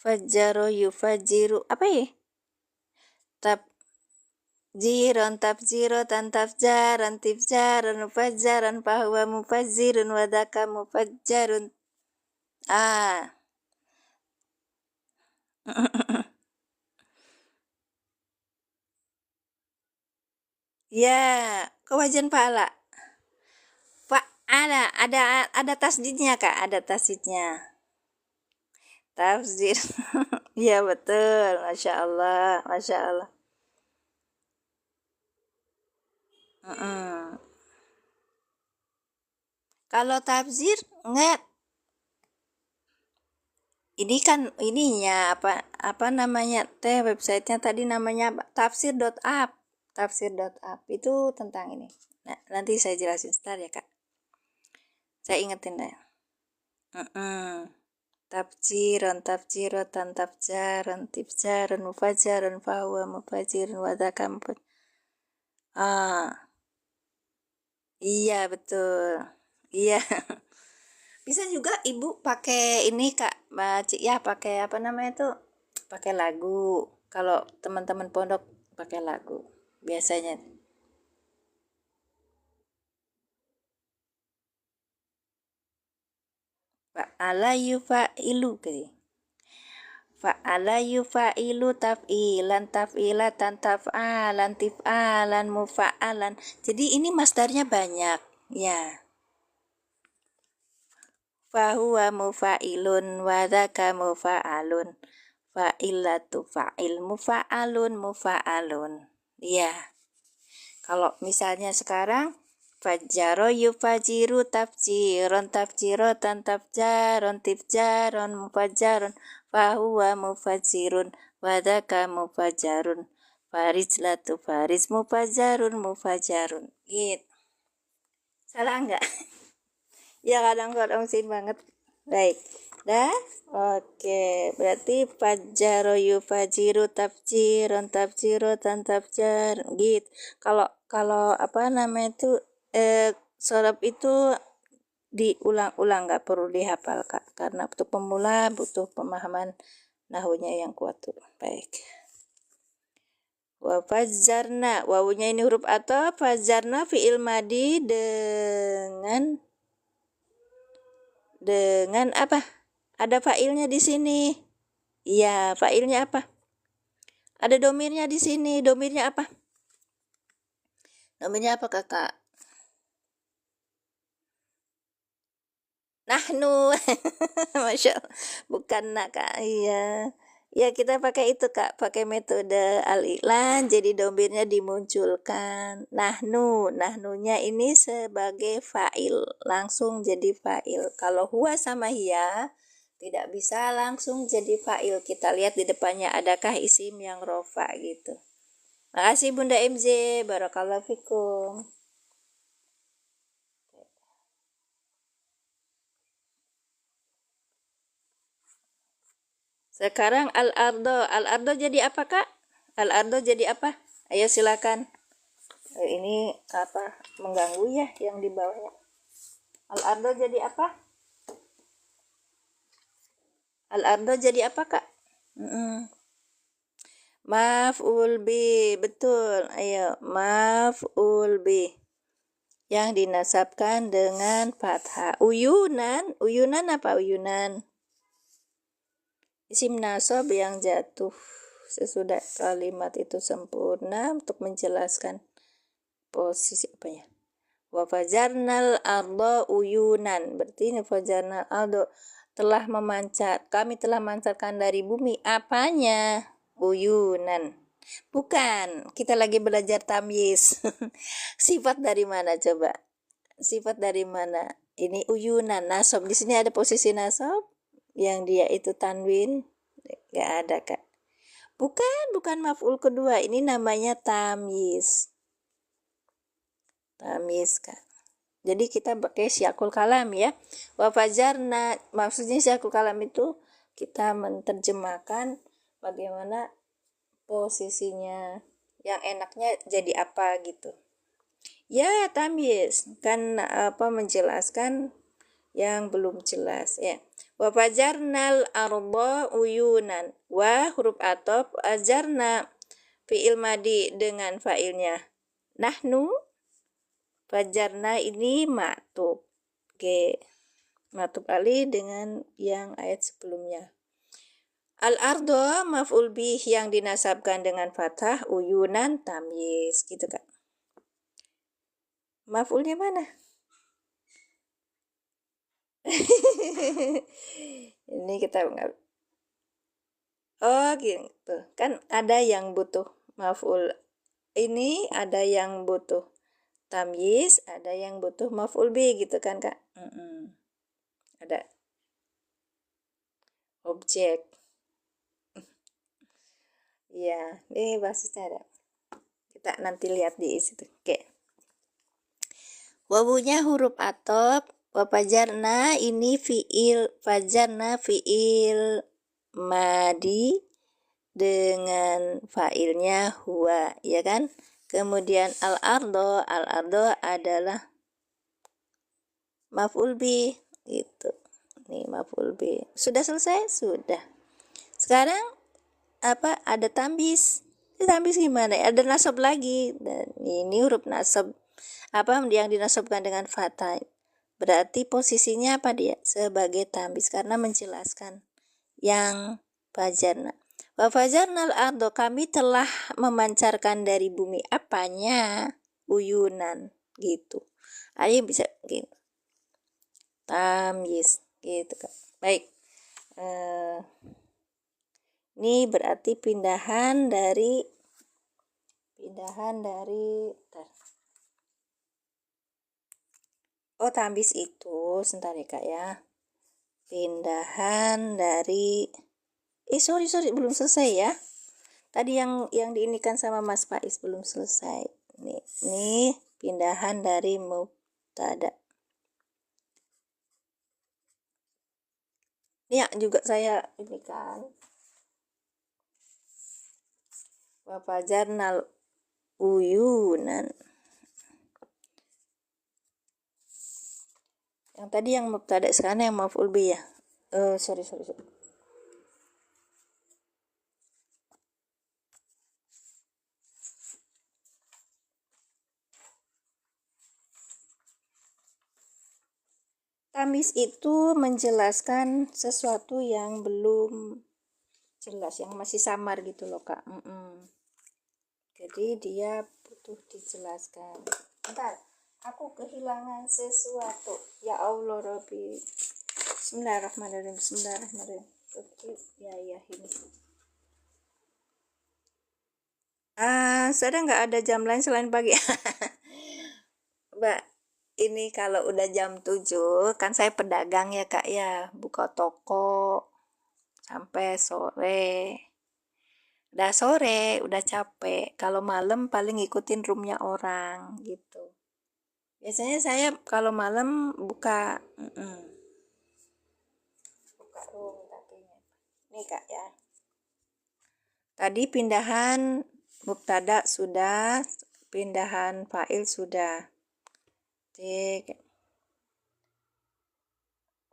fajjaro yufajiru apa ya? Jiron tafjirotan tafjaran tifjaran mufajjaran fahuwa mufajjirun wadaka mufajjarun. Ya, kewajiban pahala. Ada tasdidnya Kak, ada tasdidnya. Tafsir. Ya betul, Masya Allah, Masya Allah. Kalau tafsir enggak, ini kan ininya apa namanya websitenya tadi namanya tafsir.app. Tafsir.app itu tentang ini. Nah, nanti saya jelasin sebentar ya Kak. Saya ingetin deh. Tafjiron tafjirotan tafjaran tifjaran mufajaran fahuwa mufajirun wadaka iya betul. Iya. Bisa juga Ibu pakai ini Kak, Cik ya, pakai apa namanya tuh? Pakai lagu. Kalau teman-teman pondok pakai lagu biasanya. Fa'ala yufa'ilu gitu. Fa'ala yufa'ilu taf'ilan taf'ilatan taf'alan tif'alan mufa'alan. Jadi ini masdarnya banyak ya. Fahuwa mufa'ilun wadaka mufa'alun fa'ilatu fa'il mufa'alun mufa'alun. Ya. Kalau misalnya sekarang fajjaro yufajiru tafjiron tafjirotan tafjaron tifjaron mufajjaron fahuwa mufajjirun wadaka mufajjarun farijlatu fariz mufajjarun mufajjarun gitu. Salah enggak? Ya kadang-kadang sih banget. Baik. Dah? Oke, berarti fajjaro yufajiru tafjiron tafjirotan tafjar gitu. Kalau apa namanya itu sorab itu diulang-ulang, nggak perlu dihafal Kak, karena untuk pemula butuh pemahaman nahunya yang kuat tuh. Baik. Wa fajjarna, wawunya ini huruf atau fajjarna fi'il madi dengan apa? Ada fa'ilnya di sini. Iya, fa'ilnya apa? Ada domirnya di sini. Domirnya apa? Domirnya apa Kakak? Nahnu. Masya Allah. Bukan nak Kak. Iya. Ya kita pakai itu Kak, pakai metode al-i'lan, jadi domirnya dimunculkan. Nahnunya ini sebagai fa'il, langsung jadi fa'il. Kalau huwa sama hiya tidak bisa langsung jadi fa'il. Kita lihat di depannya adakah isim yang rofa gitu. Makasih Bunda MJ, barakallahu fikum. Sekarang al-ardo jadi apa Kak? Al-ardo jadi apa? Ayo silakan. Ini apa? Mengganggu ya yang di bawahnya. Al-ardo jadi apa? Al-ardo jadi apa Kak? Maf'ul bi, betul. Ayo, maf'ul bi. Yang dinasabkan dengan fathah. Uyunan apa uyunan? Isim nasab yang jatuh sesudah kalimat itu sempurna untuk menjelaskan posisi apa ya. Wa fajarnal ardo uyunan, berarti ini fajarnal ardo telah memancar, kami telah memancarkan dari bumi apanya? Uyunan. Bukan, kita lagi belajar tamyiz. Sifat dari mana coba? Sifat dari mana? Ini uyunan, nasab. Di sini ada posisi nasab yang dia itu tanwin. Gak ada, Kak. Bukan maf'ul kedua. Ini namanya tamyiz. Tamyiz, Kak. Jadi kita pakai syakul kalam ya. Wa fajarna, maksudnya syakul kalam itu kita menerjemahkan bagaimana posisinya, yang enaknya jadi apa gitu. Ya, tamyiz kan menjelaskan yang belum jelas ya. Wa fajarnal arda uyunan. Wa huruf atop, ajarna fi'il madi dengan fa'ilnya nahnu. Fajarna ini maktub. Oke. Maktub ali dengan yang ayat sebelumnya. Al-ardo maf'ul bih yang dinasabkan dengan fathah, uyunan tamyiz gitu, Kak. Maf'ulnya mana? Ini kita enggak. Oh, gitu. Kan ada yang butuh maf'ul. Ini ada yang butuh tamyiz, ada yang butuh maf'ul bih gitu kan, Kak? Ada objek. Ya, ini basisnya ada. Kita nanti lihat di situ. Oke. Wawunya huruf atop. Wa fajarna ini fi'il, fajarna fi'il madi dengan fa'ilnya huwa, ya kan? Kemudian al-ardo adalah maf'ul bih gitu. Nih maf'ul bih. Sudah selesai? Sudah. Sekarang apa? Ada tambis. Tambis gimana? Ada nasab lagi. Dan ini huruf nasab apa yang dinasabkan dengan fathah. Berarti posisinya apa dia? Sebagai tambis karena menjelaskan yang fajarna. Wa fajarnal ardo, kami telah memancarkan dari bumi apanya? Uyunan gitu. Ayo bisa gitu. Tamyiz gitu, Kak. Baik. Ini berarti pindahan dari tamyiz itu sebentar ya, Kak ya. Pindahan dari sorry belum selesai ya. Tadi yang diinikan sama Mas Faiz belum selesai. Nih pindahan dari mubtada. Ini juga saya ini kan. Wa fajarnal uyunan. Yang tadi yang mubtada, sekarang yang maf'ul bih ya. Sorry. Tamyiz itu menjelaskan sesuatu yang belum jelas, yang masih samar gitu loh, Kak. Jadi dia butuh dijelaskan. Bentar, aku kehilangan sesuatu. Ya Allah Rabbi. Bismillahirrahmanirrahim. Ya ini. Sudah nggak ada jam lain selain pagi. Mbak, ini kalau udah jam 7 kan saya pedagang ya, Kak ya, buka toko sampai sore. Udah sore, udah capek. Kalau malam paling ngikutin roomnya orang gitu. Biasanya saya kalau malam buka room tapi nih, Kak ya. Tadi pindahan mubtada sudah, pindahan fa'il sudah. Cek.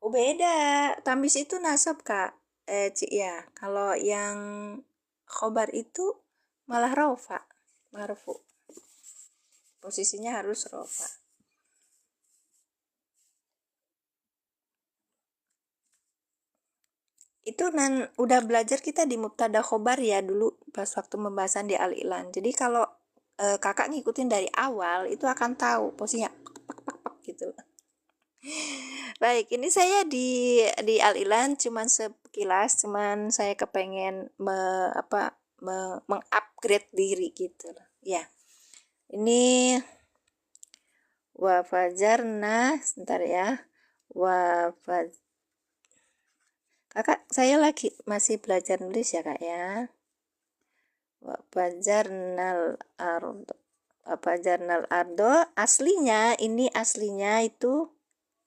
Oh beda, tamyiz itu nasab, Kak. Ya, kalau yang khobar itu malah rofa, marfu. Posisinya harus rofa. itu udah belajar kita di mubtada khobar ya dulu pas waktu pembahasan di al-i'lan. Jadi kalau kakak ngikutin dari awal itu akan tahu posisinya gitu. Baik, ini saya di al-i'lan cuman sekilas, cuman saya kepengen mengupgrade diri gitu. Ya. Ini wa fajarna, sebentar ya. Kakak, saya lagi masih belajar nulis ya kak ya. Wa fajarnal ardo. Wa fajarnal ardo, aslinya itu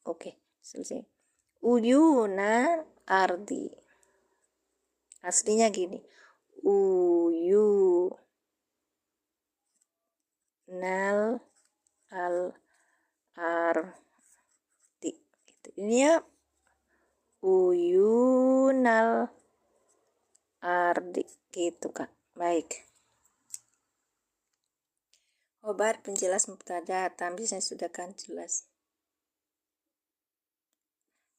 oke, selesai. Uyuna ardi. Aslinya gini. Uyunal al ardi. Gitu. Ini ya uyunal ardi gitu kak. Baik. Khobar penjelas mubtada, tamyiznya sudah kan jelas.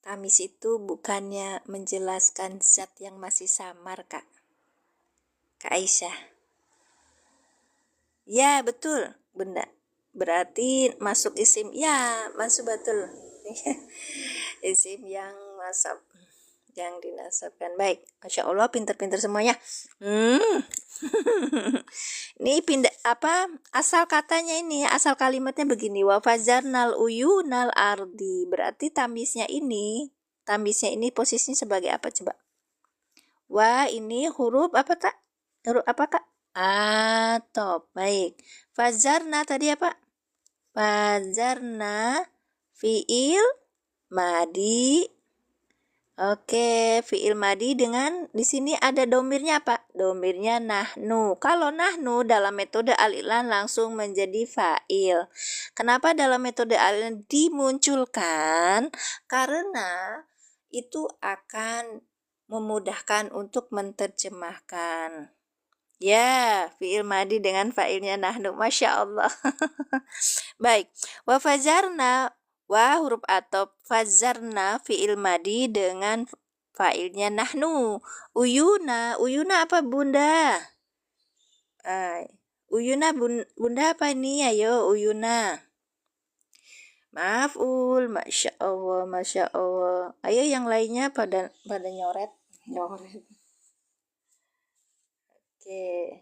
Tamyiz itu bukannya menjelaskan zat yang masih samar kak. Kak Aisyah. Ya betul, benda. Berarti masuk isim. Ya, masuk betul. Isim yang masuk, yang dinasabkan. Baik, Masya Allah, pinter-pinter semuanya. Ini pindah asal katanya ini, asal kalimatnya begini, wa fazarnal uyunal ardi. Berarti tamyiznya ini posisinya sebagai apa coba? Wa ini huruf apa kak? Huruf apa kak? Atop. Baik. Fazarna tadi apa? Fazarna fiil madi. Oke, fiil madi dengan di sini ada domirnya apa? Domirnya nahnu. Kalau nahnu dalam metode al-i'lan langsung menjadi fa'il. Kenapa dalam metode al-i'lan dimunculkan? Karena itu akan memudahkan untuk menerjemahkan. Ya, fiil madi dengan fa'ilnya nahnu. Masya Allah. Baik. Wa fajarna, wa huruf atop, fazarna fiil madi dengan fa'ilnya nahnu. Uyuna apa bunda? Uyuna bunda apa ini? Ayo uyuna. Maf'ul, Masya Allah, Masya Allah. Ayo yang lainnya pada nyoret. Oke.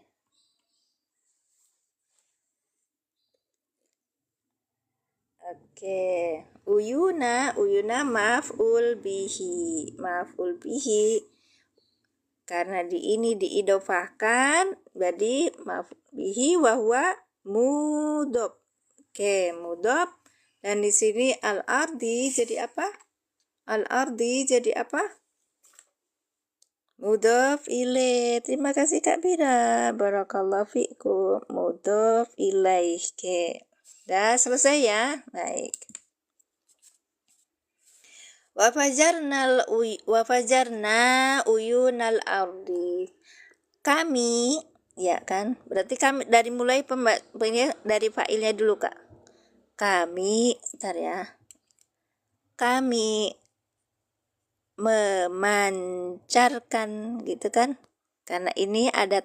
Oke, uyuna maf'ul bihi. Karena ini diidofahkan, jadi maf'ul bihi wa huwa mudhof. Oke, mudhof. Dan di sini al-ardi jadi apa? Al-ardi jadi apa? Mudhof ilaih. Terima kasih Kak Bira. Barakallahu fiikum. Mudhof ilaih. Oke. Udah selesai ya? Baik. Wa fajarna uyunal ardi. Kami, ya kan? Berarti kami dari mulai dari fa'ilnya dulu, Kak. Kami, bentar ya. Kami memancarkan gitu kan? Karena ini ada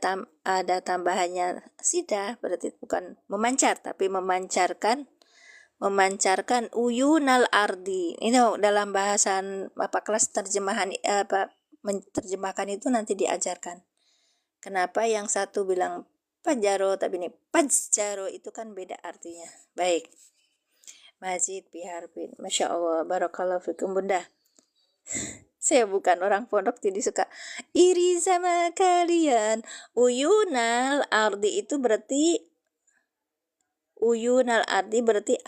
tambahannya sidah, berarti bukan memancar tapi memancarkan uyunal ardi. Ini dalam bahasan kelas terjemahan menerjemahkan itu nanti diajarkan. Kenapa yang satu bilang pajaro tapi ini pajaro, itu kan beda artinya. Baik. Majid biharbin. Masya Allah, barakallahu fikum bunda. Saya bukan orang pondok jadi suka iri sama kalian. Uyunal ardi itu berarti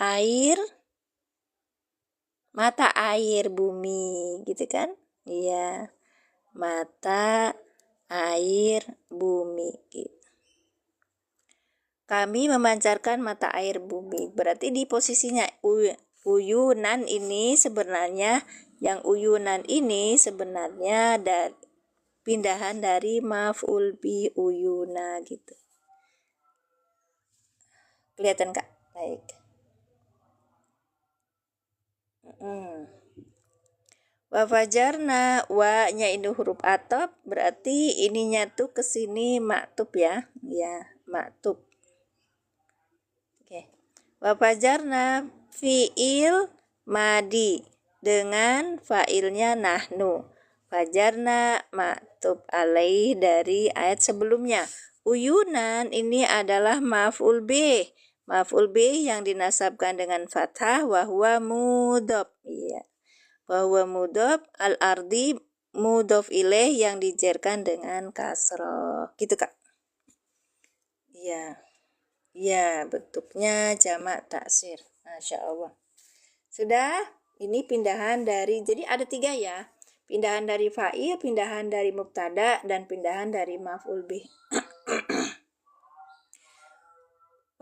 air, mata air bumi gitu kan? Iya. Mata air bumi gitu. Kami memancarkan mata air bumi. Berarti di posisinya uyunan ini sebenarnya pindahan dari maf'ul bi uyuna gitu. Kelihatan Kak? Baik. Wa fajarna, wa-nya ini huruf atop, berarti ininya tuh kesini maktub ya. Ya, maktub. Oke. Wa fajarna fi'il madi dengan fa'ilnya nahnu. Fajarna maktub alaih dari ayat sebelumnya. Uyunan ini adalah maf'ul bih. Maf'ul bih yang dinasabkan dengan fathah wa huwa mudhof. Iya. Wa huwa mudhof, al-ardi mudhof ilaih yang dijerkan dengan kasroh. Gitu, Kak. Iya. Ya, bentuknya jamak taksir. Masya Allah. Sudah, ini pindahan dari, jadi ada 3 ya. Pindahan dari fa'il, pindahan dari mubtada, dan pindahan dari maf'ul bih.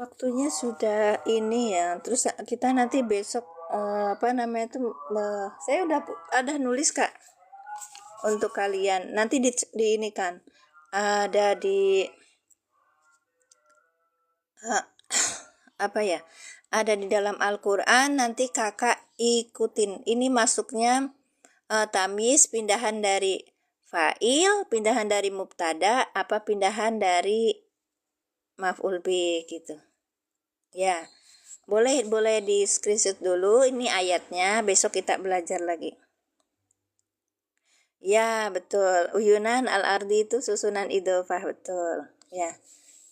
Waktunya sudah ini ya. Terus kita nanti besok, saya udah ada nulis, Kak. Untuk kalian. Nanti di ini kan. Ada di ada di dalam Al-Quran, nanti kakak ikutin. Ini masuknya tamyiz, pindahan dari fa'il, pindahan dari mubtada, apa pindahan dari maf'ul bih gitu. Ya, boleh di screenshot dulu. Ini ayatnya, besok kita belajar lagi. Ya, betul. Uyunan al-ardi itu susunan idhofah, betul. Ya.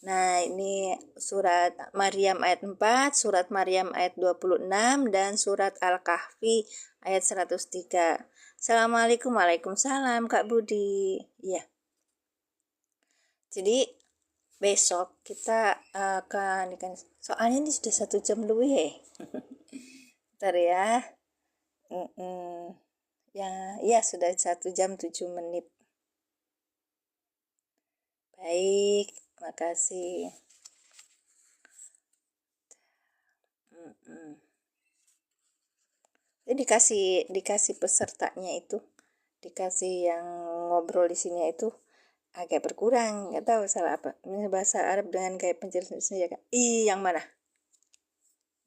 Nah, ini surat Maryam ayat 4, surat Maryam ayat 26, dan surat Al-Kahfi ayat 103. Assalamualaikum, waalaikumsalam, Kak Budi. Ya. Jadi, besok kita akan, soalnya ini sudah 1 jam lebih ya. Bentar ya. Ya, sudah 1 jam 7 menit. Baik, makasih. Jadi dikasih pesertanya itu, dikasih yang ngobrol di sini itu agak berkurang, nggak tahu salah apa. Ini bahasa Arab dengan gaya penjelasan ya, Kak. Yang mana?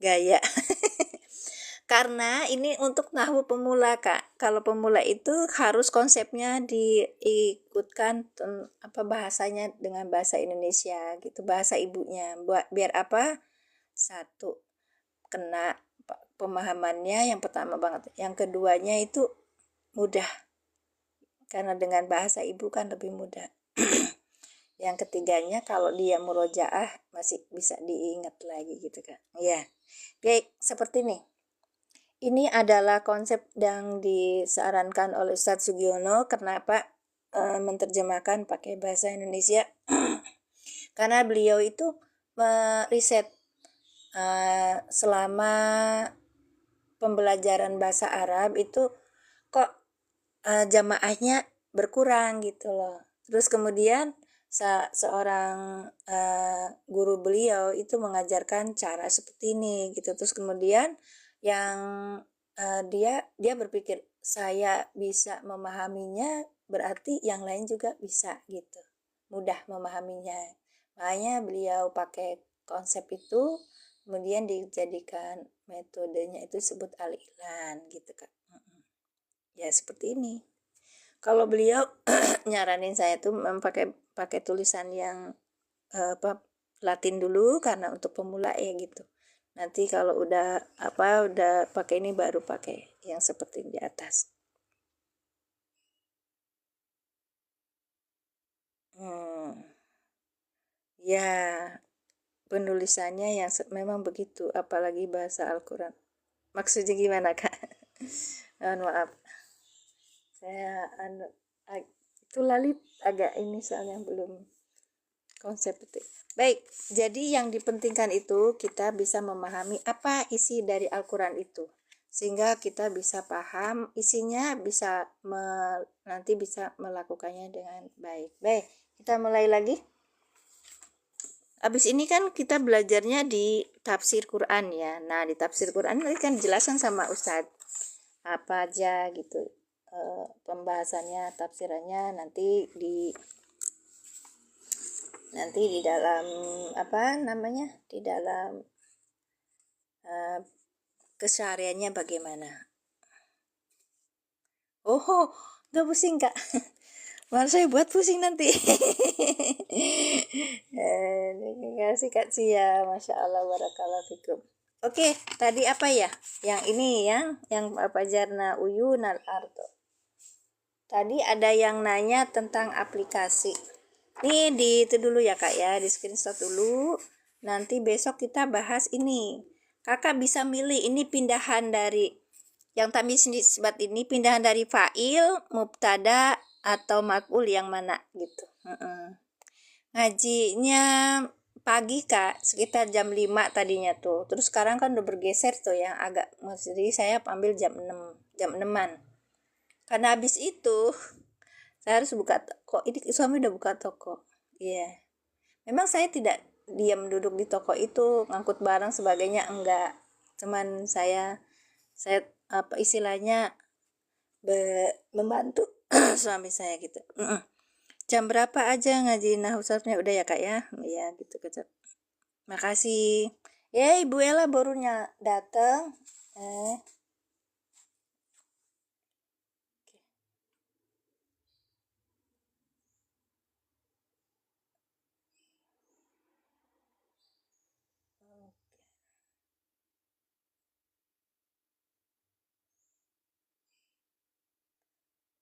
Gaya. Karena ini untuk nahwu pemula, Kak. Kalau pemula itu harus konsepnya diikutkan bahasanya dengan bahasa Indonesia gitu, bahasa ibunya. Biar apa? Satu, kena pemahamannya yang pertama banget. Yang keduanya itu mudah. Karena dengan bahasa ibu kan lebih mudah. Yang ketiganya kalau dia murojaah masih bisa diingat lagi gitu kan. Ya. Baik, seperti ini. Ini adalah konsep yang disarankan oleh Ustadz Sugiono. Kenapa menerjemahkan pakai bahasa Indonesia? Karena beliau itu riset selama pembelajaran bahasa Arab itu kok jamaahnya berkurang gitu loh. Terus kemudian seorang guru beliau itu mengajarkan cara seperti ini gitu. Terus kemudian yang dia berpikir saya bisa memahaminya, berarti yang lain juga bisa gitu, mudah memahaminya. Makanya beliau pakai konsep itu, kemudian dijadikan metodenya itu disebut al-i'lan gitu, Kak. Ya seperti ini. Kalau beliau nyaranin saya tuh pakai tulisan yang Latin dulu karena untuk pemula ya gitu. Nanti kalau udah pakai ini baru pakai yang seperti di atas. Ya, penulisannya yang memang begitu, apalagi bahasa Al-Quran. Maksudnya gimana, Kak? Mohon maaf. Saya itu lalit agak ini soalnya belum konsep itu. Baik, jadi yang dipentingkan itu kita bisa memahami apa isi dari Al-Quran itu, sehingga kita bisa paham isinya, bisa nanti bisa melakukannya dengan baik. Baik, kita mulai lagi. Abis ini kan kita belajarnya di tafsir Quran ya. Nah, di tafsir Quran nanti kan dijelaskan sama Ustadz apa aja gitu pembahasannya, tafsirannya nanti di dalam di dalam kesehariannya bagaimana. Oh, nggak pusing kak. Malah saya buat pusing nanti. Terima kasih Kak Cia, Masya Allah, barakallahu fikum. Oke, tadi apa ya? Yang ini yang apa Jarna Uyun al Arto. Tadi ada yang nanya tentang aplikasi. Nih di itu dulu ya Kak ya, di screenshot dulu. Nanti besok kita bahas ini. Kakak bisa milih ini pindahan dari yang tadi disebut ini pindahan dari fa'il, mubtada atau maf'ul yang mana gitu. Ngajinya pagi Kak, sekitar jam 5 tadinya tuh. Terus sekarang kan udah bergeser tuh yang agak, jadi saya ambil jam 6, jam 6-an. Karena habis itu saya harus buka toko. Ini suami udah buka toko. Iya. Memang saya tidak diam duduk di toko itu, ngangkut barang sebagainya enggak. Cuman saya apa istilahnya membantu suami saya gitu. Jam berapa aja ngaji nahusatnya udah ya Kak ya? Iya gitu gitu. Makasih. Ya Ibu Ella barunya datang.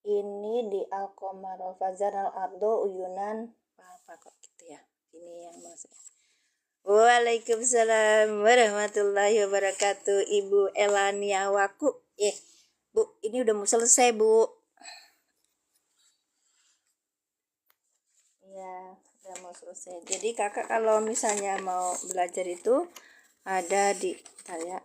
Ini di Al-Qamar Fazar Al-Ardo Uyunan apa kok gitu ya. Ini yang maksudnya. Waalaikumsalam warahmatullahi wabarakatuh. Ibu Elania Waku. Bu, ini udah mau selesai, Bu. Ya, udah mau selesai. Jadi kakak kalau misalnya mau belajar itu ada di saya.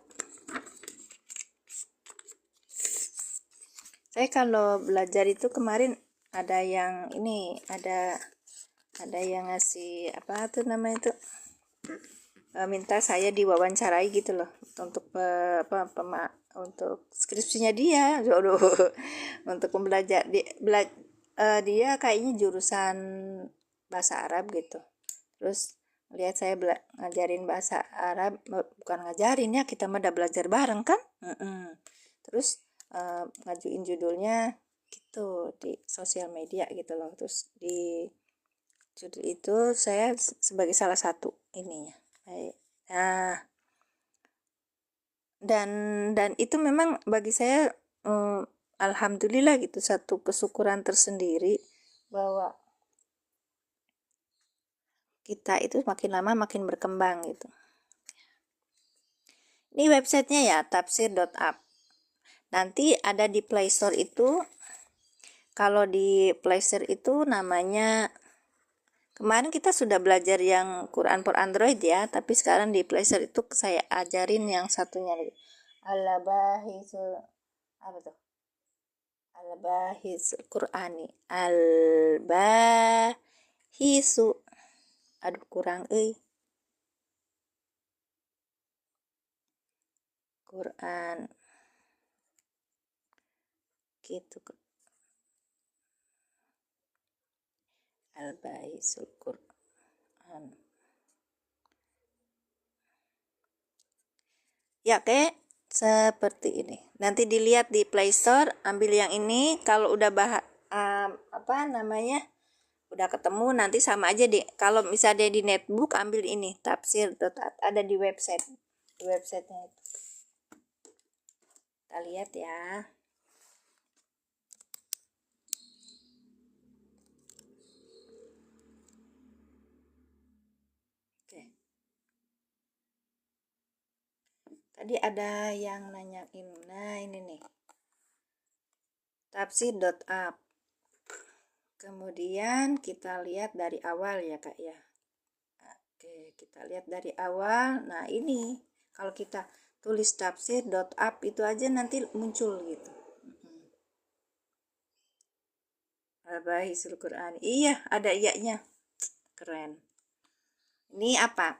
Saya kalau belajar itu kemarin ada yang ini, ada yang ngasih apa tuh namanya itu, minta saya diwawancarai gitu loh untuk untuk skripsinya dia. Aduh, untuk pembelajar dia kayaknya jurusan bahasa Arab gitu. Terus lihat saya ngajarin bahasa Arab, bukan ngajarin ya, kita mah udah belajar bareng kan. Terus ngajuin judulnya gitu di sosial media gitu loh. Terus di judul itu saya sebagai salah satu ininya. Nah, dan itu memang bagi saya alhamdulillah gitu, satu kesyukuran tersendiri bahwa kita itu makin lama makin berkembang gitu. Ini websitenya ya, tafsir.app. Nanti ada di Play Store itu. Kalau di Play Store itu namanya, kemarin kita sudah belajar yang Quran for Android ya, tapi sekarang di Play Store itu saya ajarin yang satunya lagi. Al-Bahisul apa tuh? Al-Bahisul Qur'ani. Al-Bahisu. Aduh kurang Quran gitu. Al-Bahisul Quran. Ya kayak seperti ini. Nanti dilihat di Play Store, ambil yang ini. Kalau udah apa namanya, udah ketemu, nanti sama aja deh. Kalau misalnya di netbook, ambil ini tafsir. Ada di website, di websitenya itu. Kita lihat ya. Oke. Tadi ada yang nanyain. Nah ini nih, tafsir.app. Kemudian kita lihat dari awal ya Kak ya. Oke, kita lihat dari awal. Nah ini kalau kita tulis tafsir.app itu aja nanti muncul gitu. Al-Bahisul Quran. Iya, ada iya-nya. Keren. Ini apa?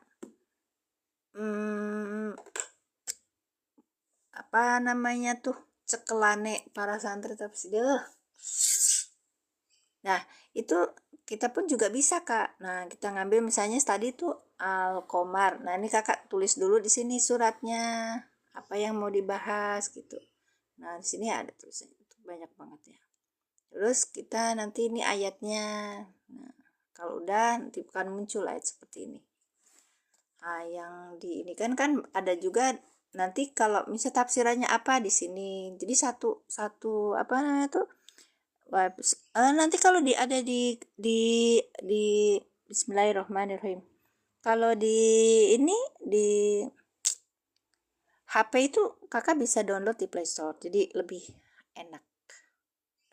Apa namanya tuh? Cekelane para santri tafsir. Nah, itu kita pun juga bisa, Kak. Nah, kita ngambil misalnya tadi tuh Al-Qamar. Nah, ini Kakak tulis dulu di sini suratnya. Apa yang mau dibahas gitu. Nah, di sini ada tulisannya. banyak banget ya. Terus kita nanti ini ayatnya. Nah, kalau udah nanti akan muncul ayat seperti ini. Nah, yang di ini kan ada juga nanti kalau misalnya tafsirannya apa di sini. Jadi satu apa namanya tuh? Nanti kalau ada di Bismillahirrahmanirrahim. Kalau di ini di HP itu kakak bisa download di Play Store, jadi lebih enak.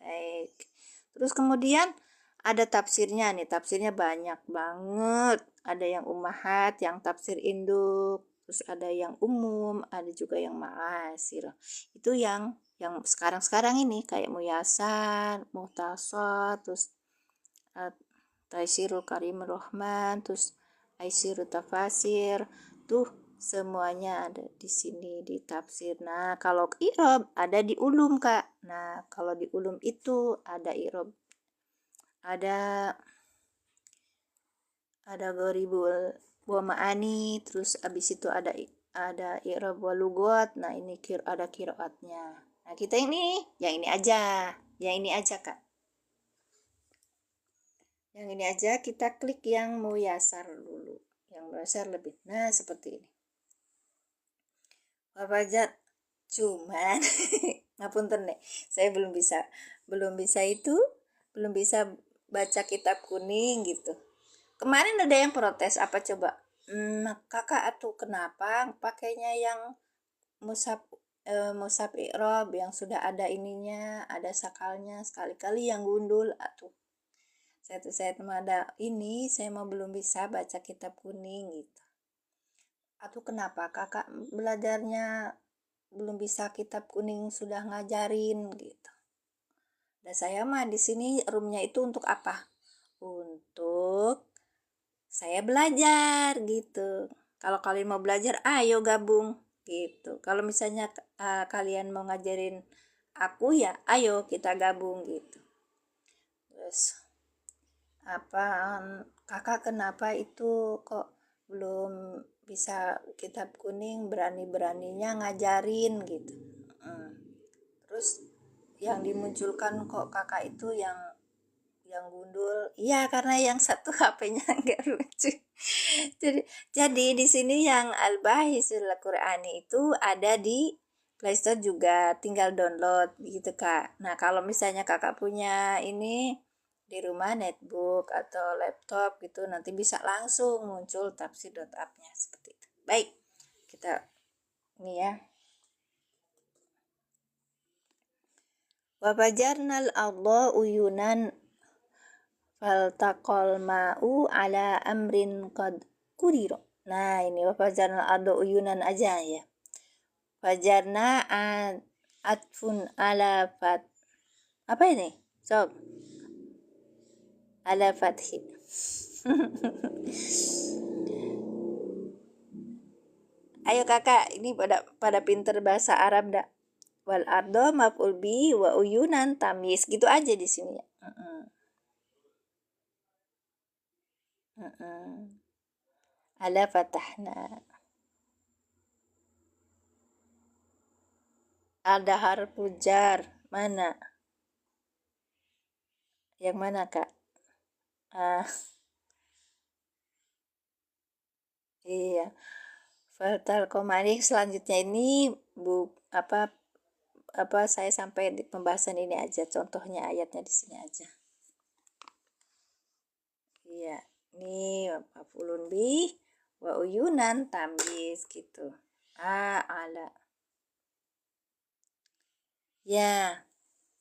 Baik. Terus kemudian ada tafsirnya nih, tafsirnya banyak banget. Ada yang ummahat, yang tafsir induk, terus ada yang umum, ada juga yang ma'asir. Itu yang sekarang-sekarang ini kayak Muyassar, Muhtasar, terus Taisirul Karimur Rahman, terus Aisirul Tafasir, tuh semuanya ada di sini di tafsir. Nah, kalau i'rab ada di ulum, Kak. Nah, kalau di ulum itu ada i'rab. Ada gharibul wa ma'ani, terus abis itu ada i'rab wa lugat. Nah, ini ada qiraatnya. Nah, kita yang ini aja, Kak. Yang ini aja kita klik yang Muyassar dulu. Yang Muyassar lebih. Nah, seperti ini. Wafajat cuman ngapunten nih, saya belum bisa baca kitab kuning gitu. Kemarin ada yang protes apa coba? Kakak atuh kenapa pakainya yang mushaf i'rab yang sudah ada ininya, ada sakalnya, sekali-kali yang gundul atuh. Saya mah belum bisa baca kitab kuning gitu. Atau kenapa kakak belajarnya belum bisa kitab kuning sudah ngajarin gitu. Dan saya mah di sini roomnya itu untuk apa? Untuk saya belajar gitu. Kalau kalian mau belajar, ayo gabung gitu. Kalau misalnya kalian mau ngajarin aku ya, ayo kita gabung gitu. Terus kakak kenapa itu kok belum bisa kitab kuning, beraninya ngajarin gitu. Terus yang dimunculkan kok kakak itu yang gundul, iya karena yang satu HP-nya enggak lucu. jadi di sini yang Al-Bahisul Qur'ani itu ada di Play Store juga, tinggal download gitu, Kak. Nah, kalau misalnya kakak punya ini di rumah netbook atau laptop gitu, nanti bisa langsung muncul tafsir.app-nya seperti itu. Baik, kita ini ya. Wa fajarnal arda uyunan faltaqal ma'u ala amrin qad qudira. Nah, ini wa fajarnal arda uyunan aja ya. Fajarna atfun ala fat. Apa ini? Sob. Ala fathi. Ayo kakak, ini pada pinter bahasa Arab dah. Wal ardo maf'ul bi wa uyunan tamyiz, gitu aja di sini ya. Ala fatahna. Ada harfu jar. Mana? Yang mana, Kak? Iya. Fatal komari selanjutnya ini saya sampai di pembahasan ini aja, contohnya ayatnya di sini aja. Iya, ini maf'ulun bi wa uyunan tamyiz gitu. Ala. Ya,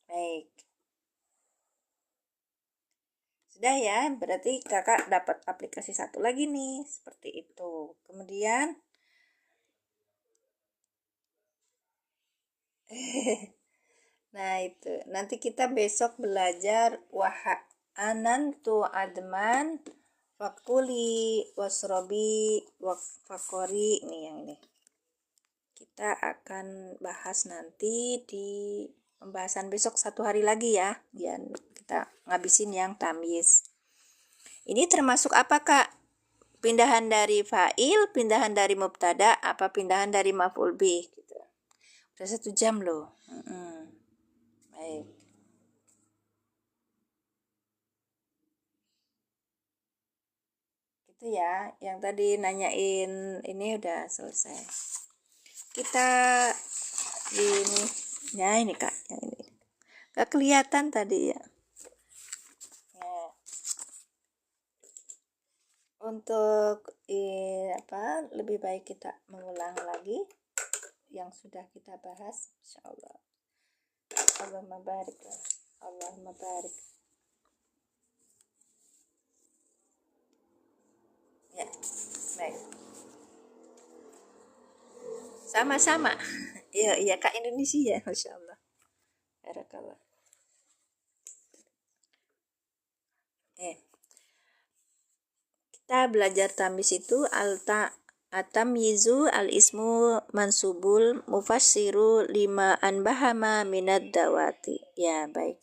baik. Sudah ya, berarti kakak dapat aplikasi satu lagi nih, seperti itu. Kemudian nah itu, nanti kita besok belajar anantu adman fakuli wasrobi fakori, nih yang ini. Kita akan bahas nanti di pembahasan besok, 1 hari lagi ya, biar kita ngabisin yang tamyiz. Ini termasuk apa, Kak? Pindahan dari fa'il, pindahan dari mubtada, apa pindahan dari maf'ul bih gitu. Udah 1 jam loh. Baik. Gitu ya, yang tadi nanyain ini udah selesai. Kita ini, ya ini Kak, yang ini. Gak kelihatan tadi ya. Ya. Untuk lebih baik kita mengulang lagi yang sudah kita bahas, insyaallah. Allahumma barik, Allahumma barik. Ya, baik. Sama-sama. Iya, iya Kak Indonesia, Masya Allah. Barakallah. Kita belajar tamis itu atamyizu al-ismu mansubul mufassiru lima anbahama minad dawati. Ya, baik.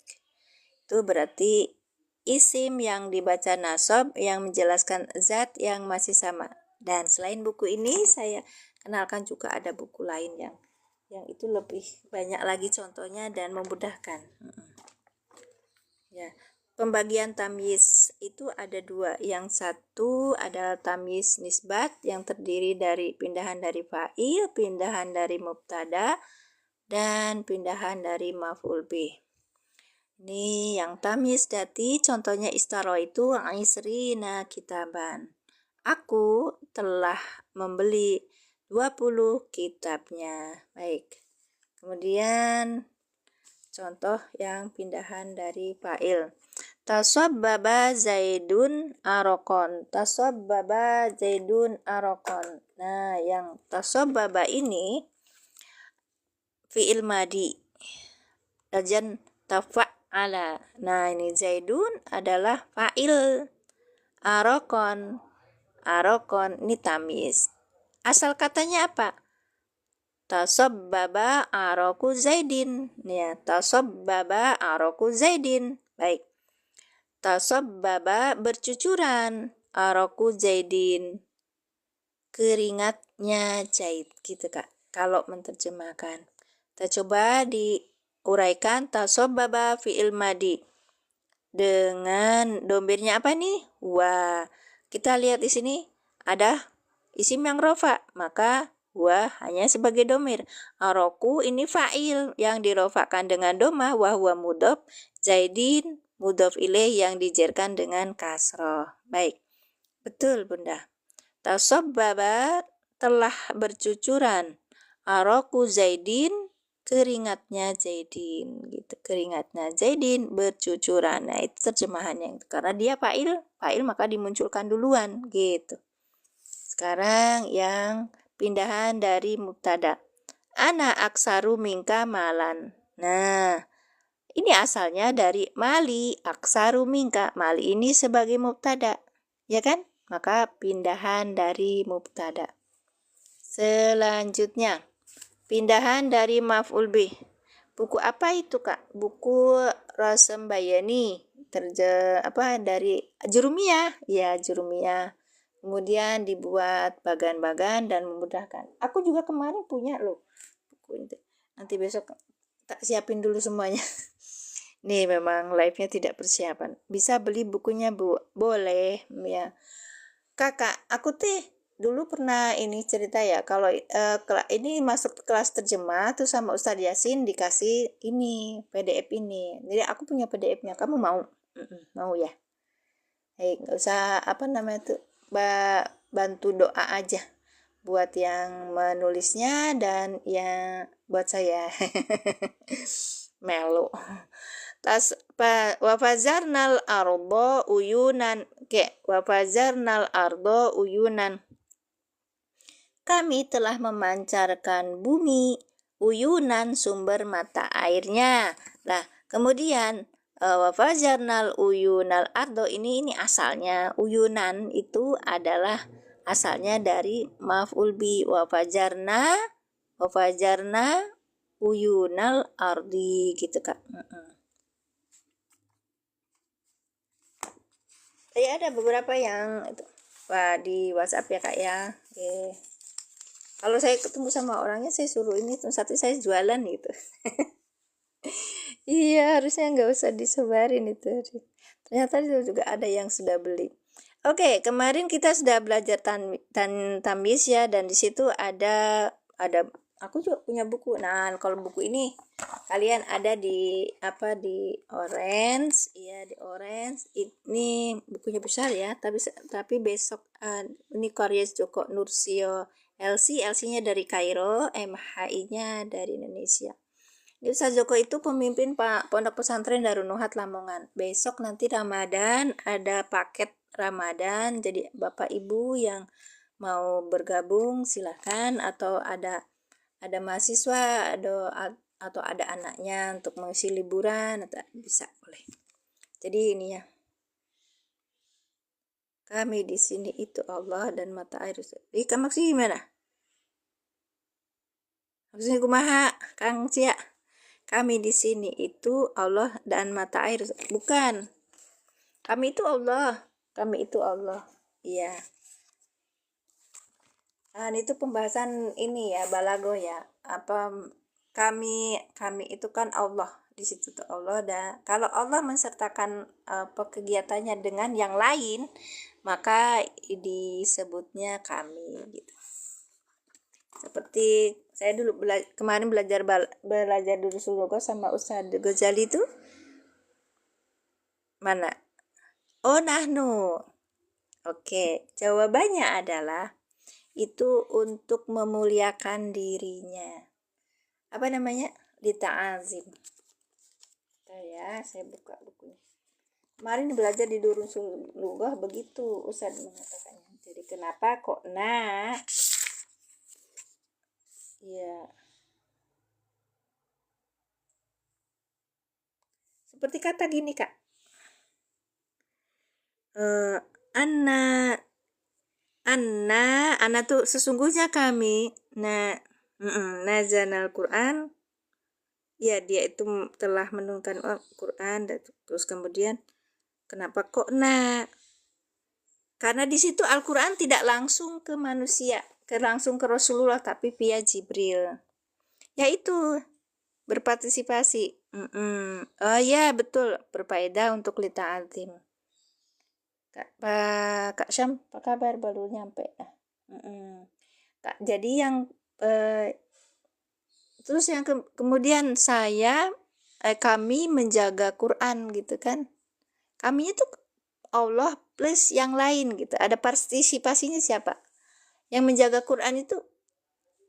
Itu berarti isim yang dibaca nasab yang menjelaskan zat yang masih sama. Dan selain buku ini saya kenalkan juga ada buku lain yang itu lebih banyak lagi contohnya dan memudahkan. Ya, pembagian tamyiz itu ada dua. Yang satu adalah tamyiz nisbat yang terdiri dari pindahan dari fa'il, pindahan dari mubtada, dan pindahan dari maf'ul bih. Ini yang tamyiz dati, contohnya istaro itu isrina kitaban. Aku telah membeli 20 kitabnya. Baik. Kemudian contoh yang pindahan dari fa'il. Tasabbaba Zaidun arokon. Tasabbaba Zaidun arokon. Nah, yang tasabbaba ini fi'il madi. Dan tafa'ala. Nah, ini Zaidun adalah fa'il. Arokon. Arokon ini tamis. Asal katanya apa? Tasabbaba aroku Zaidin. Ya, tasabbaba aroku Zaidin. Baik. Tasabbaba bercucuran aroku Zaidin. Keringatnya Zaid gitu Kak. Kalau menerjemahkan. Kita coba diuraikan tasabbaba fi'il madi. Dengan domirnya apa nih? Wa. Kita lihat di sini ada isim yang rofa, maka wa hanya sebagai domir. Aroku ini fa'il yang dirofakan dengan domah, wa huwa mudhof. Zaidin mudhof ilaih yang dijerkan dengan kasroh. Baik, betul Bunda. Tasabbaba telah bercucuran. Aroku Zaidin keringatnya Zaidin gitu. Keringatnya Zaidin bercucuran. Nah, itu terjemahannya. Karena dia fa'il maka dimunculkan duluan gitu. Sekarang yang pindahan dari mubtada. Ana aksaru minka malan. Nah, ini asalnya dari mali aksaru minka. Mali ini sebagai mubtada. Ya kan? Maka pindahan dari mubtada. Selanjutnya pindahan dari maf'ul bih. Buku apa itu Kak? Buku Rasem Bayani. Dari Jurumiyah. Ya, Jurumiyah. Kemudian dibuat bagan-bagan dan memudahkan. Aku juga kemarin punya loh buku itu. Nanti besok tak siapin dulu semuanya. Nih memang live-nya tidak persiapan. Bisa beli bukunya Bu? Boleh ya. Kakak, aku dulu pernah ini cerita ya, kalau ini masuk kelas terjemah tuh sama Ustadz Yasin dikasih ini PDF ini. Jadi aku punya PDF-nya. Kamu mau? Mau ya? Nggak usah tuh bantu doa aja buat yang menulisnya dan yang buat saya. Melo. Wafazarnal ardo uyunan wafazarnal ardo uyunan. Kami telah memancarkan bumi uyunan sumber mata airnya. Nah, kemudian wafazarnal uyunal ardo ini asalnya uyunan itu adalah asalnya dari maf'ul bi wafajarna uyunal ardi gitu Kak. Ya ada beberapa yang di WhatsApp ya Kak ya. Oke. Kalau saya ketemu sama orangnya saya suruh ini terus satu saya jualan gitu. Iya, harusnya nggak usah disebarin itu. Ternyata itu juga ada yang sudah beli. Oke, kemarin kita sudah belajar tamis ya, dan di situ ada aku juga punya buku. Nah, kalau buku ini kalian ada di apa di orange, iya di orange. Ini bukunya besar ya, tapi besok ini karya Joko Nursio LC-nya dari Kairo, MHI-nya dari Indonesia. Ustaz Joko itu pemimpin Pondok Pesantren Darun Nuhat Lamongan. Besok nanti Ramadan ada paket Ramadan. Jadi Bapak Ibu yang mau bergabung silahkan, atau ada mahasiswa atau ada anaknya untuk mengisi liburan atau bisa boleh. Jadi ini ya. Kami di sini itu Allah dan mata air. Kamu maksudnya gimana? Maksudnya kumaha, Kang Cia? Kami di sini itu Allah dan mata air. Bukan. Kami itu Allah. Kami itu Allah. Iya. Nah, itu pembahasan ini ya, balago ya. Apa kami itu kan Allah. Di situ tuh Allah, dan kalau Allah mensertakan kegiatannya dengan yang lain, maka disebutnya kami gitu. Seperti saya dulu kemarin belajar dulu Sulugo sama Ustadz Ghazali itu mana? Oh, nahnu. Oke, jawabannya adalah itu untuk memuliakan dirinya. Apa namanya? Dita'azim. Ya, saya buka bukunya. Kemarin belajar di Durun Sulugoh begitu Ustadz mengatakannya. Jadi kenapa kok ya, seperti kata gini Kak. Anna tuh sesungguhnya kami. Nazanal Quran, ya dia itu telah menurunkan Quran, dan terus kemudian kenapa kok karena di situ Al-Quran tidak langsung ke manusia, langsung ke Rasulullah, tapi via Jibril, yaitu berpartisipasi. Oh ya betul, berfaedah untuk lita'atim. Kak Syam, apa kabar? Baru nyampe. Kak, jadi yang terus yang kemudian kami menjaga Quran gitu kan. Kami itu Allah plus yang lain gitu. Ada partisipasinya siapa? Yang menjaga Quran itu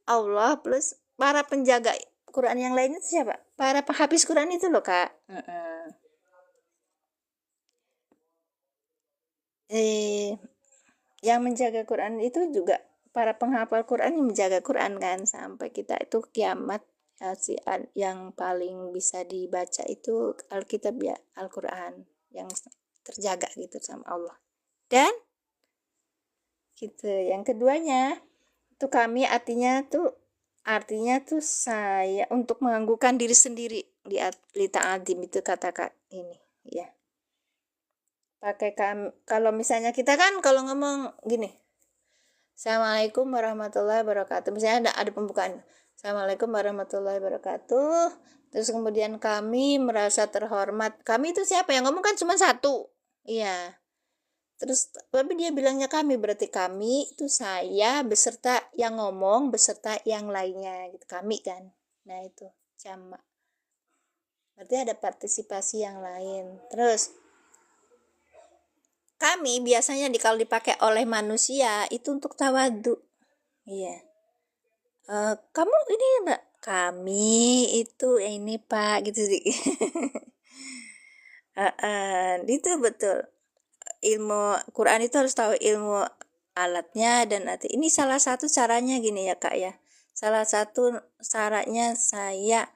Allah plus para penjaga Quran yang lain itu siapa? Para penghabis Quran itu loh Kak. Yang menjaga Quran itu juga para penghafal Quran yang menjaga Quran kan, sampai kita itu kiamat yang paling bisa dibaca itu Alkitab ya, Al-Quran yang terjaga gitu sama Allah. Dan gitu, yang keduanya itu kami artinya tuh saya untuk menganggukkan diri sendiri di ta'adim itu kata Kak ini ya. Pakai kalau misalnya kita kan kalau ngomong gini, Assalamualaikum warahmatullahi wabarakatuh, misalnya ada pembukaan, Assalamualaikum warahmatullahi wabarakatuh, terus kemudian kami merasa terhormat. Kami itu siapa? Yang ngomong kan cuma satu, iya. Terus tapi dia bilangnya kami, berarti kami itu saya beserta yang ngomong beserta yang lainnya gitu, kami kan. Nah itu jamak, berarti ada partisipasi yang lain. Terus kami biasanya kalau dipakai oleh manusia itu untuk tawadu. Iya. Kamu ini Mbak, kami itu ini Pak gitu sih. Itu betul. Ilmu Quran itu harus tahu ilmu alatnya dan arti. Ini salah satu caranya gini ya Kak ya. Salah satu syaratnya saya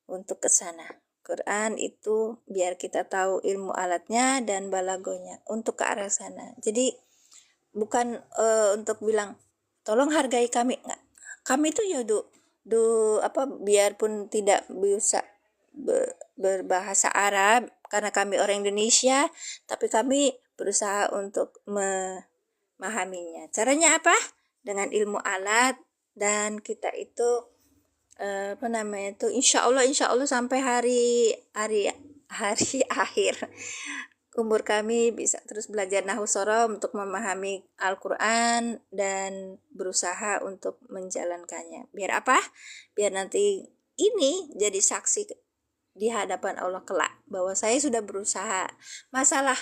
untuk ke sana. Quran itu biar kita tahu ilmu alatnya dan balagonya untuk ke arah sana. Jadi bukan untuk bilang tolong hargai kami, enggak. Kami itu ya biarpun tidak bisa berbahasa Arab karena kami orang Indonesia, tapi kami berusaha untuk memahaminya. Caranya apa? Dengan ilmu alat, dan kita itu apa namanya itu, insya Allah sampai hari hari akhir umur kami bisa terus belajar nahwu sorof untuk memahami Al-Quran dan berusaha untuk menjalankannya. Biar apa? Biar nanti ini jadi saksi di hadapan Allah kelak bahwa saya sudah berusaha. Masalah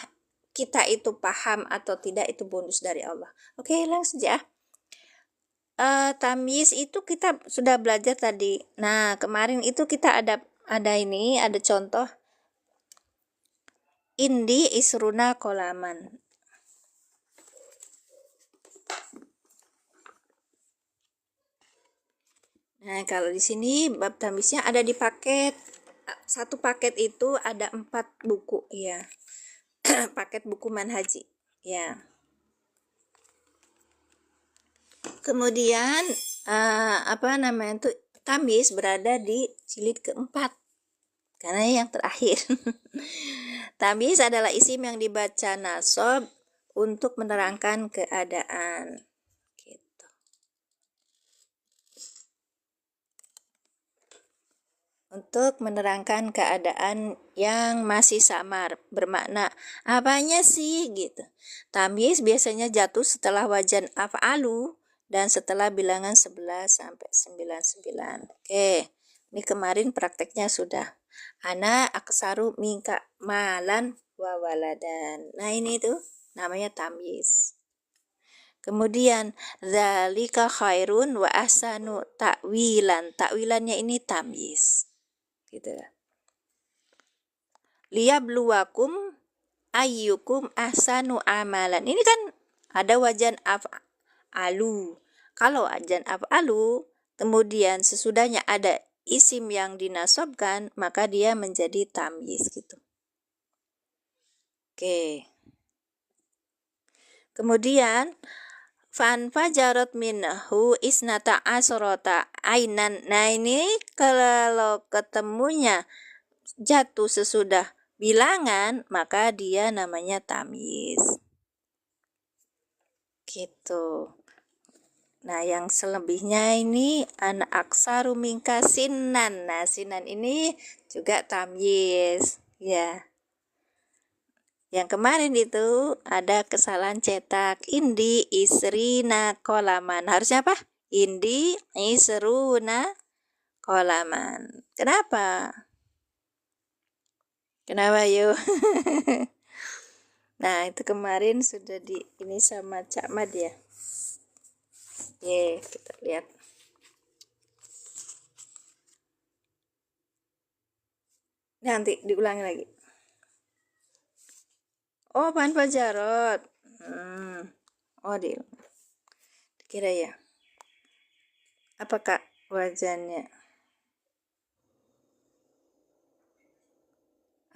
kita itu paham atau tidak itu bonus dari Allah. Oke, langsung ya. Tamyiz itu kita sudah belajar tadi. Nah, kemarin itu kita ada contoh indi isruna kolaman. Nah, kalau di sini bab tamyiznya ada di paket. Satu paket itu ada 4 buku ya. Paket buku manhaji ya. Kemudian apa namanya itu, tamyiz berada di jilid keempat karena yang terakhir. Tamyiz adalah isim yang dibaca nasab untuk menerangkan keadaan. Gitu. Untuk menerangkan keadaan yang masih samar, bermakna apanya sih gitu. Tamyiz biasanya jatuh setelah wajan af'alu dan setelah bilangan 11 sampai 99. Oke, ini kemarin prakteknya sudah. Ana aksaru minka malan wa waladan. Nah, ini tuh namanya tamyiz. Kemudian zalika khairun wa ahsanu ta'wilan. Ta'wilannya ini tamyiz. Gitu. Liyabluwakum ayyukum ahsanu amalan. Ini kan ada wajan af'alu. Kalau wajan af'alu, kemudian sesudahnya ada isim yang dinasobkan, maka dia menjadi tamyiz gitu. Oke. Kemudian fanfajarat minhu isnata asrota ainan. Nah, ini kalau ketemunya jatuh sesudah bilangan, maka dia namanya tamyiz. Gitu. Nah, yang selebihnya ini anak aksaru minka sinan. Nah, sinan ini juga tamyiz ya. Yang kemarin itu ada kesalahan cetak indi isrina kolaman. Harusnya apa? Indi isruna kolaman. Kenapa? Kenapa yuk? Nah, itu kemarin sudah di ini sama Cak Mad ya. Kita lihat. Nanti diulangi lagi. Oh, bahan pajarot. Oh, kira ya. Apakah wajannya?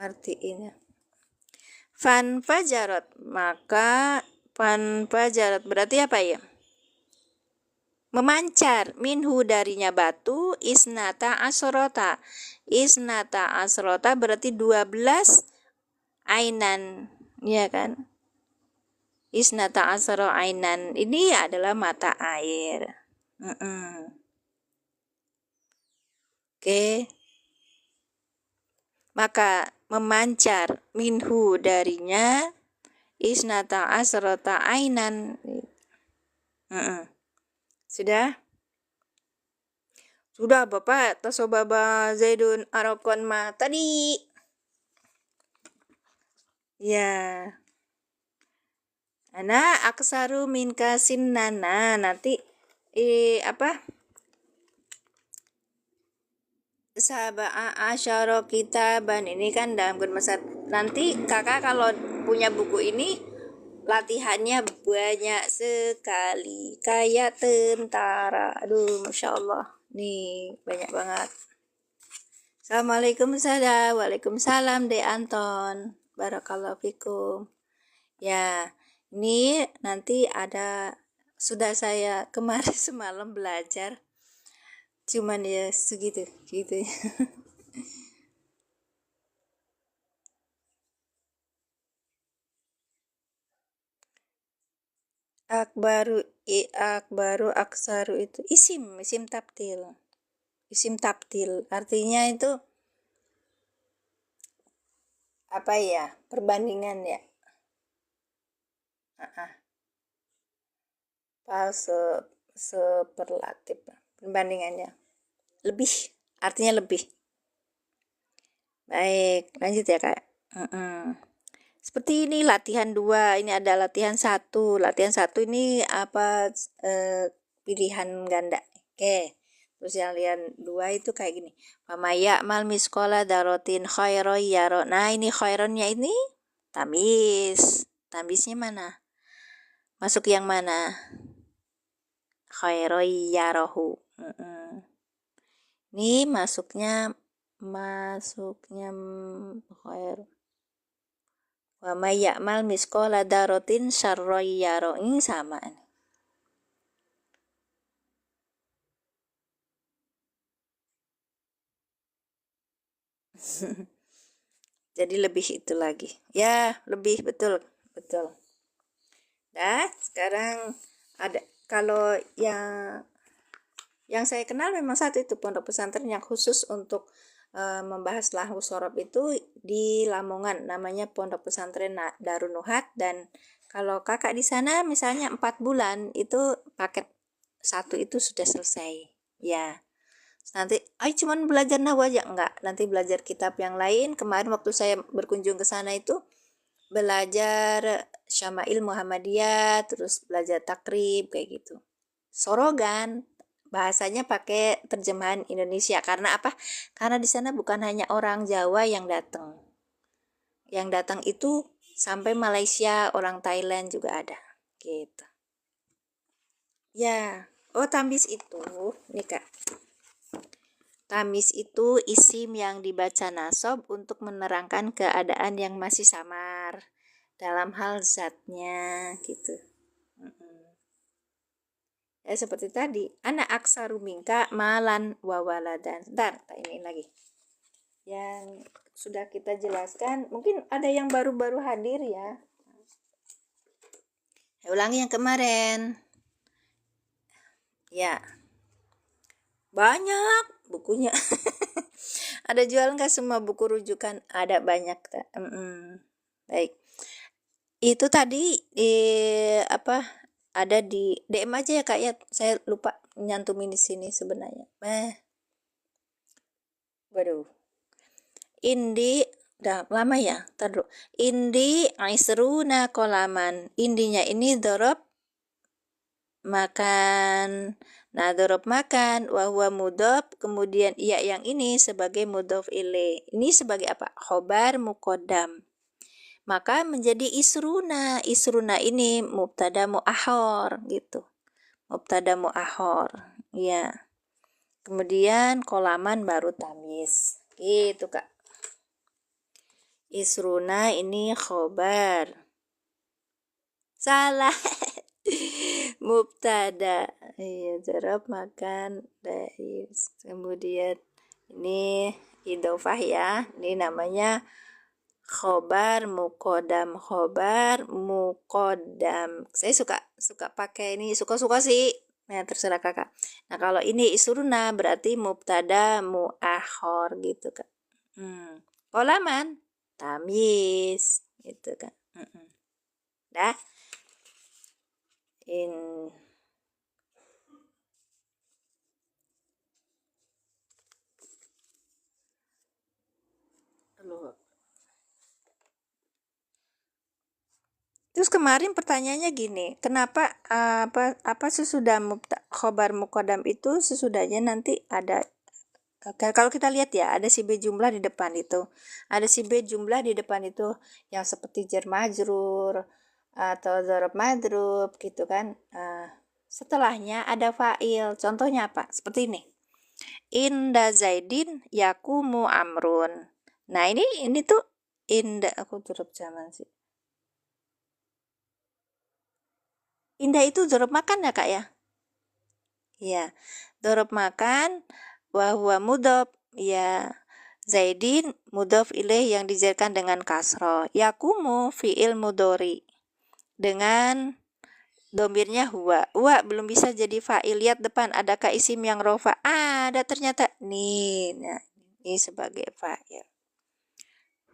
Artinya. Fan fajarot. Maka fan fajarot berarti apa ya? Memancar minhu darinya batu isnata asrota. Isnata asrota berarti 12 ainan, ya kan? Isnata asro ainan ini adalah mata air. Oke. Maka memancar minhu darinya isnata asrota ainan. Sudah? Sudah Bapak, tasobaba Zaidun Arokon ma tadi. Ya. Ana aksaru minka sinnana. Nanti apa? Saba'a asyara kitaban. Ini kan dalam masar. Nanti kakak kalau punya buku ini latihannya banyak sekali kayak tentara. Aduh, Masya Allah, nih banyak banget. Assalamualaikum sada. Waalaikumsalam De Anton, barakallahu fikum. Ya, ini nanti ada, sudah saya kemarin semalam belajar, cuman ya segitu gitu. Akbaru aksaru itu isim tabtil. isim tabdil. Artinya itu apa ya? Perbandingan ya. Superlatif perbandingannya. Lebih, artinya lebih. Baik, lanjut ya Kak. Seperti ini latihan 2, ini ada latihan 1. Latihan 1 ini apa pilihan ganda. Oke. Terus yang latihan 2 itu kayak gini. Pamaya mal miskola darotin khairoy yaro. Nah, ini khaironnya ini tamis. Tamisnya mana? Masuk yang mana? Khairoy yarohu. Ini masuknya khair. Wa may ya'mal misqala darotin syarroy yaro. Ini sama. Jadi lebih itu lagi. Ya, lebih betul. Nah, sekarang ada kalau yang saya kenal memang satu itu pondok pesantren yang khusus untuk membahas lahu sorob itu di Lamongan, namanya Pondok Pesantren Darun Nuhat. Dan kalau kakak di sana misalnya 4 bulan itu paket 1 itu sudah selesai ya. Nanti cuman belajar nahwu aja enggak, nanti belajar kitab yang lain. Kemarin waktu saya berkunjung ke sana itu belajar Syama'il Muhammadiyah, terus belajar takrib kayak gitu. Sorogan bahasanya pakai terjemahan Indonesia. Karena apa? Karena di sana bukan hanya orang Jawa yang datang. Yang datang itu sampai Malaysia, orang Thailand juga ada. Gitu. Ya, tamis itu, nih Kak. Tamis itu isim yang dibaca nasab untuk menerangkan keadaan yang masih samar dalam hal zatnya gitu. Seperti tadi, anak aksaru minka malan wawaladan. Ntar, ini lagi. Yang sudah kita jelaskan, mungkin ada yang baru-baru hadir ya. Ulangi yang kemarin. Ya. Banyak bukunya. Ada jual nggak semua buku rujukan? Ada banyak. Baik. Itu tadi ada di DM aja ya Kak ya. Saya lupa nyantumin di sini sebenarnya. Waduh. Indi udah lama ya. Taruh. Indi aisruna kolaman. Indinya ini dorob makan. Nah, dorob makan wahwa mudhof, kemudian iya yang ini sebagai mudhof ilaih. Ini sebagai apa? Khobar muqaddam. Maka menjadi isruna. Isruna ini mubtada mu'akhor gitu. Mubtada mu'akhor. Ya. Kemudian kolaman baru tamis. Gitu, Kak. Isruna ini khobar. Salah. Mubtada. Iya, dorob makan dais. Kemudian ini idofah ya. Ini namanya khobar muqaddam. Saya suka pakai ini, suka sih. Nah, terserah Kakak. Nah, kalau ini isruna berarti mubtada muakhor gitu, Kak. Kolaman tamis gitu, Kak. Dah. Terus kemarin pertanyaannya gini, kenapa apa sesudah khobar muqaddam itu sesudahnya nanti ada, kalau kita lihat ya, ada si B jumlah di depan itu. Ada si B jumlah di depan itu yang seperti jar majrur atau dzaraf madrub gitu kan. Setelahnya ada fa'il. Contohnya apa? Seperti ini. Inda Zaidin yakumu amrun. Nah, ini tuh inda, aku tutup zaman sih. Indah itu dzaraf makan ya Kak ya? Iya, dzaraf makan wahwa mudhof ya. Zaidin mudhof ilaih yang dijarkan dengan kasroh. Yakumu fi'il mudhari dengan domirnya huwa. Huwa belum bisa jadi fa'il. Lihat depan, adakah isim yang rofa? Ada ternyata. Nih, nah, ini sebagai fa'il.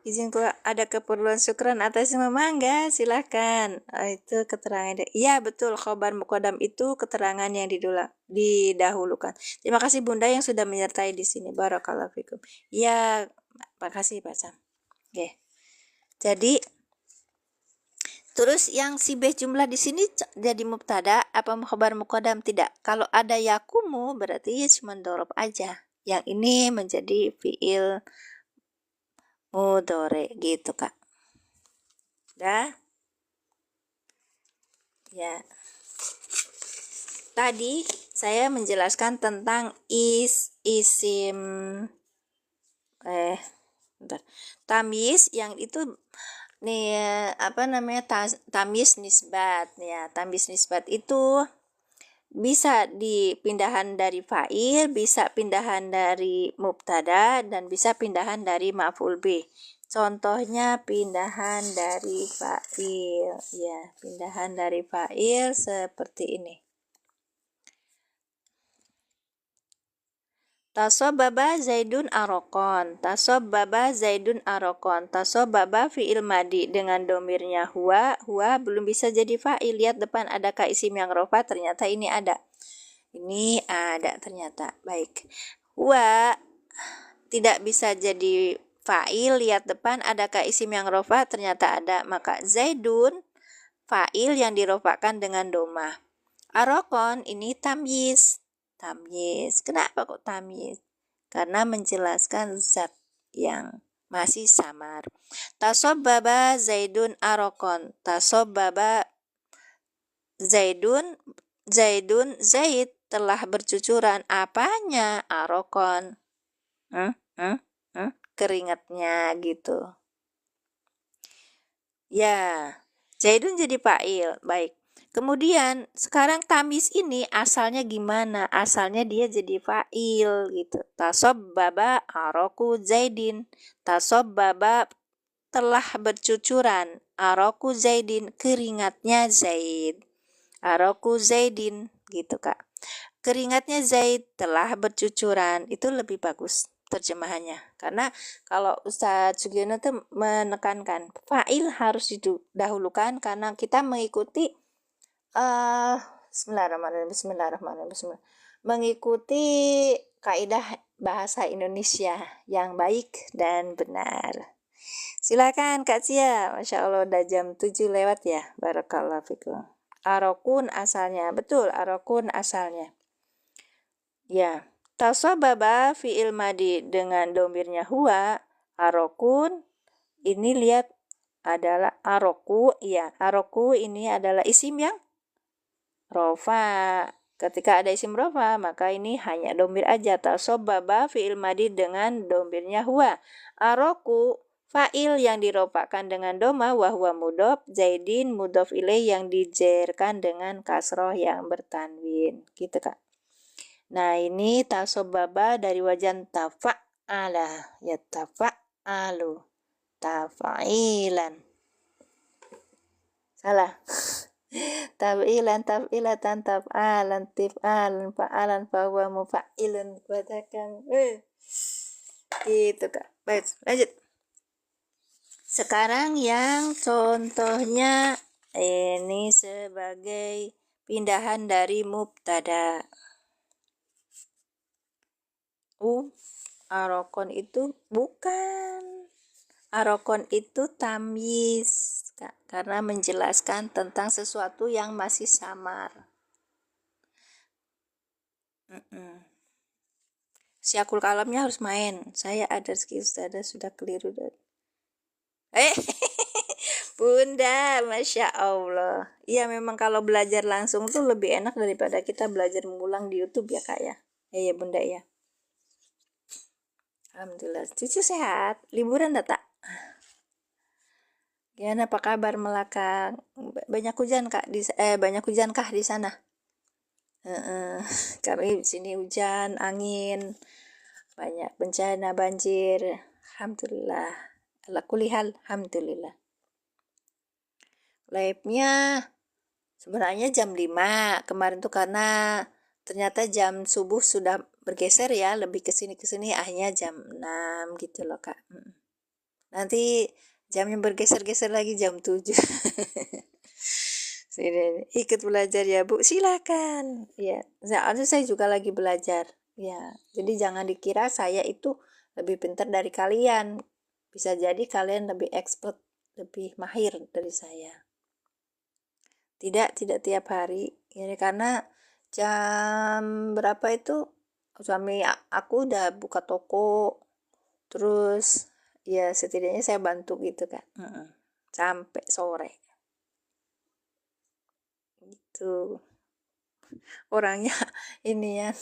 Izinku ada keperluan syukran atas mangga, silahkan. Itu keterangan. Iya betul, khobar muqaddam itu keterangan yang didahulukan. Terima kasih Bunda yang sudah menyertai di sini. Barakallahu fikum. Iya, makasih Pak Sam. Oke. Jadi terus yang si B jumlah di sini jadi mubtada apa khobar muqaddam? Tidak. Kalau ada yakumu berarti cuma dorob aja. Yang ini menjadi fiil mudhari gitu Kak. Dah. Ya. Tadi saya menjelaskan tentang isim tamis yang itu nih apa namanya tamis nisbat ya. Tamis nisbat itu bisa dipindahan dari fa'il, bisa pindahan dari mubtada, dan bisa pindahan dari maf'ul bih. Contohnya pindahan dari fa'il, ya, pindahan dari fa'il seperti ini. Tasobbaba Zaidun arokon. Tasobbaba Zaidun arokon. Tasobbaba fi'il madi dengan domirnya huwa. Huwa belum bisa jadi fa'il. Lihat depan adakah isim yang rofa? Ternyata ini ada. Ini ada ternyata. Baik. Huwa tidak bisa jadi fa'il. Lihat depan adakah isim yang rofa? Ternyata ada. Maka Zaidun fa'il yang dirofakan dengan domah. Arokon ini tamyiz. Tamyiz. Kenapa kok tamyiz? Karena menjelaskan zat yang masih samar. Tasobbaba Zaidun arokon. Tasobbaba Zaidun Zaid telah bercucuran. Apanya? Arokon. Keringatnya gitu. Ya, Zaidun jadi fa'il. Baik. Kemudian sekarang tamis ini asalnya gimana? Asalnya dia jadi fa'il gitu. Tasobbaba aroku Zaidin. Tasobbaba telah bercucuran. Aroku Zaidin, keringatnya Zaid. Aroku Zaidin gitu Kak. Keringatnya Zaid telah bercucuran. Itu lebih bagus terjemahannya. Karena kalau Ustadz Sugiono tuh menekankan fa'il harus didahulukan karena kita mengikuti Bismillahirrahmanirrahim. Mengikuti kaidah bahasa Indonesia yang baik dan benar. Silakan Kak Cia. Masya Allah udah jam 7 lewat ya. Barakallahu fikum. Arokun asalnya. Betul, arokun asalnya. Ya. Tasobbaba fi'il madi dengan domirnya huwa. Arokun. Ini lihat adalah aroku. Ya, aroku ini adalah isim yang rofa. Ketika ada isim rofa, maka ini hanya domir aja. Tasobbaba fi'il madi dengan domirnya huwa. Aroku fa'il yang dirofakan dengan doma wa huwa mudhof. Zaidin mudhof ilaih yang dijerkan dengan kasroh yang bertanwin. Gitu Kak. Nah ini tasobbaba dari wajan tafa'ala. Ya tafa'alu. Tafa'ilan. Salah. Taf'ilan, taf'ilatan, taf'alan, tif'alan, fa'alan, fahuwa mufa'ilun. Katakan. Gitu Kak. Baik, lanjut. Sekarang yang contohnya ini sebagai pindahan dari mubtada. Arokon itu bukan. Arokon itu tamyiz. Karena menjelaskan tentang sesuatu yang masih samar. Syakul kalamnya harus main. Saya ada rezeki Ustazah sudah keliru. Bunda, Masya Allah. Iya memang kalau belajar langsung tuh lebih enak daripada kita belajar mengulang di YouTube ya Kak ya. Ya Bunda ya. Alhamdulillah. Cucu sehat. Liburan tak? Gimana apa kabar Melaka? Banyak hujan Kak banyak hujan kah di sana? Kami di sini hujan, angin, banyak bencana banjir. Alhamdulillah. Ala kulli hal, alhamdulillah. Live-nya Sebenarnya jam 5 kemarin tuh karena ternyata jam subuh sudah bergeser ya, lebih ke sini akhirnya jam 6 gitu loh Kak. Nanti jamnya bergeser-geser lagi jam 7. Sini, ikut belajar ya Bu, silakan. Ya, saya juga lagi belajar. Ya, jadi jangan dikira saya itu lebih pintar dari kalian. Bisa jadi kalian lebih expert, lebih mahir dari saya. Tidak tiap hari. Ya, karena jam berapa itu suami aku udah buka toko. Terus ya setidaknya saya bantu gitu kan. Sampai sore. Gitu. Orangnya ini ya.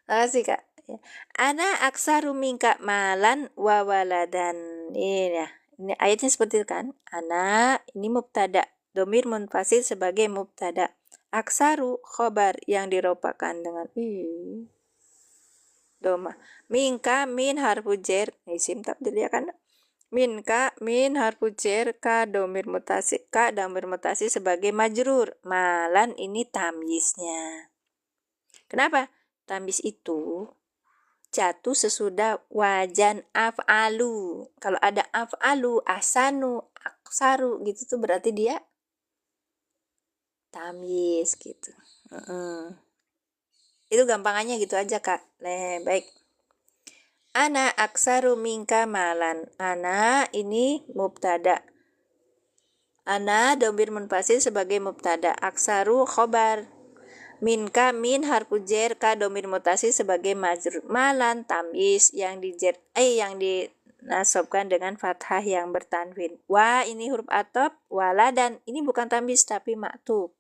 Makasih Kak. Ya. Ana aksaru minka malan wa waladan. Ini ya. Ini ayatnya seperti itu kan. Ana ini mubtada. Domir munfasil sebagai mubtada. Aksaru khobar yang diropakan dengan doma. Minka min harfu jar. Isim tabdil ya kan. Minka min harfu jar ka domir mutasi sebagai majrur. Malan ini tamyiznya. Kenapa? Tamyiz itu jatuh sesudah wajan af'alu. Kalau ada af'alu, asanu, aksaru gitu tuh berarti dia tamyiz gitu. Itu gampangannya gitu aja Kak. Baik. Ana aksaru minka malan. Ana ini mubtada. Ana domir munfasil sebagai mubtada. Aksaru khobar. Minka min harfu jar ka domir mutasi sebagai majrur. Malan tamyiz yang dinasobkan dengan fathah yang bertanwin. Wa ini huruf atop, wala dan ini bukan tamyiz tapi maktub.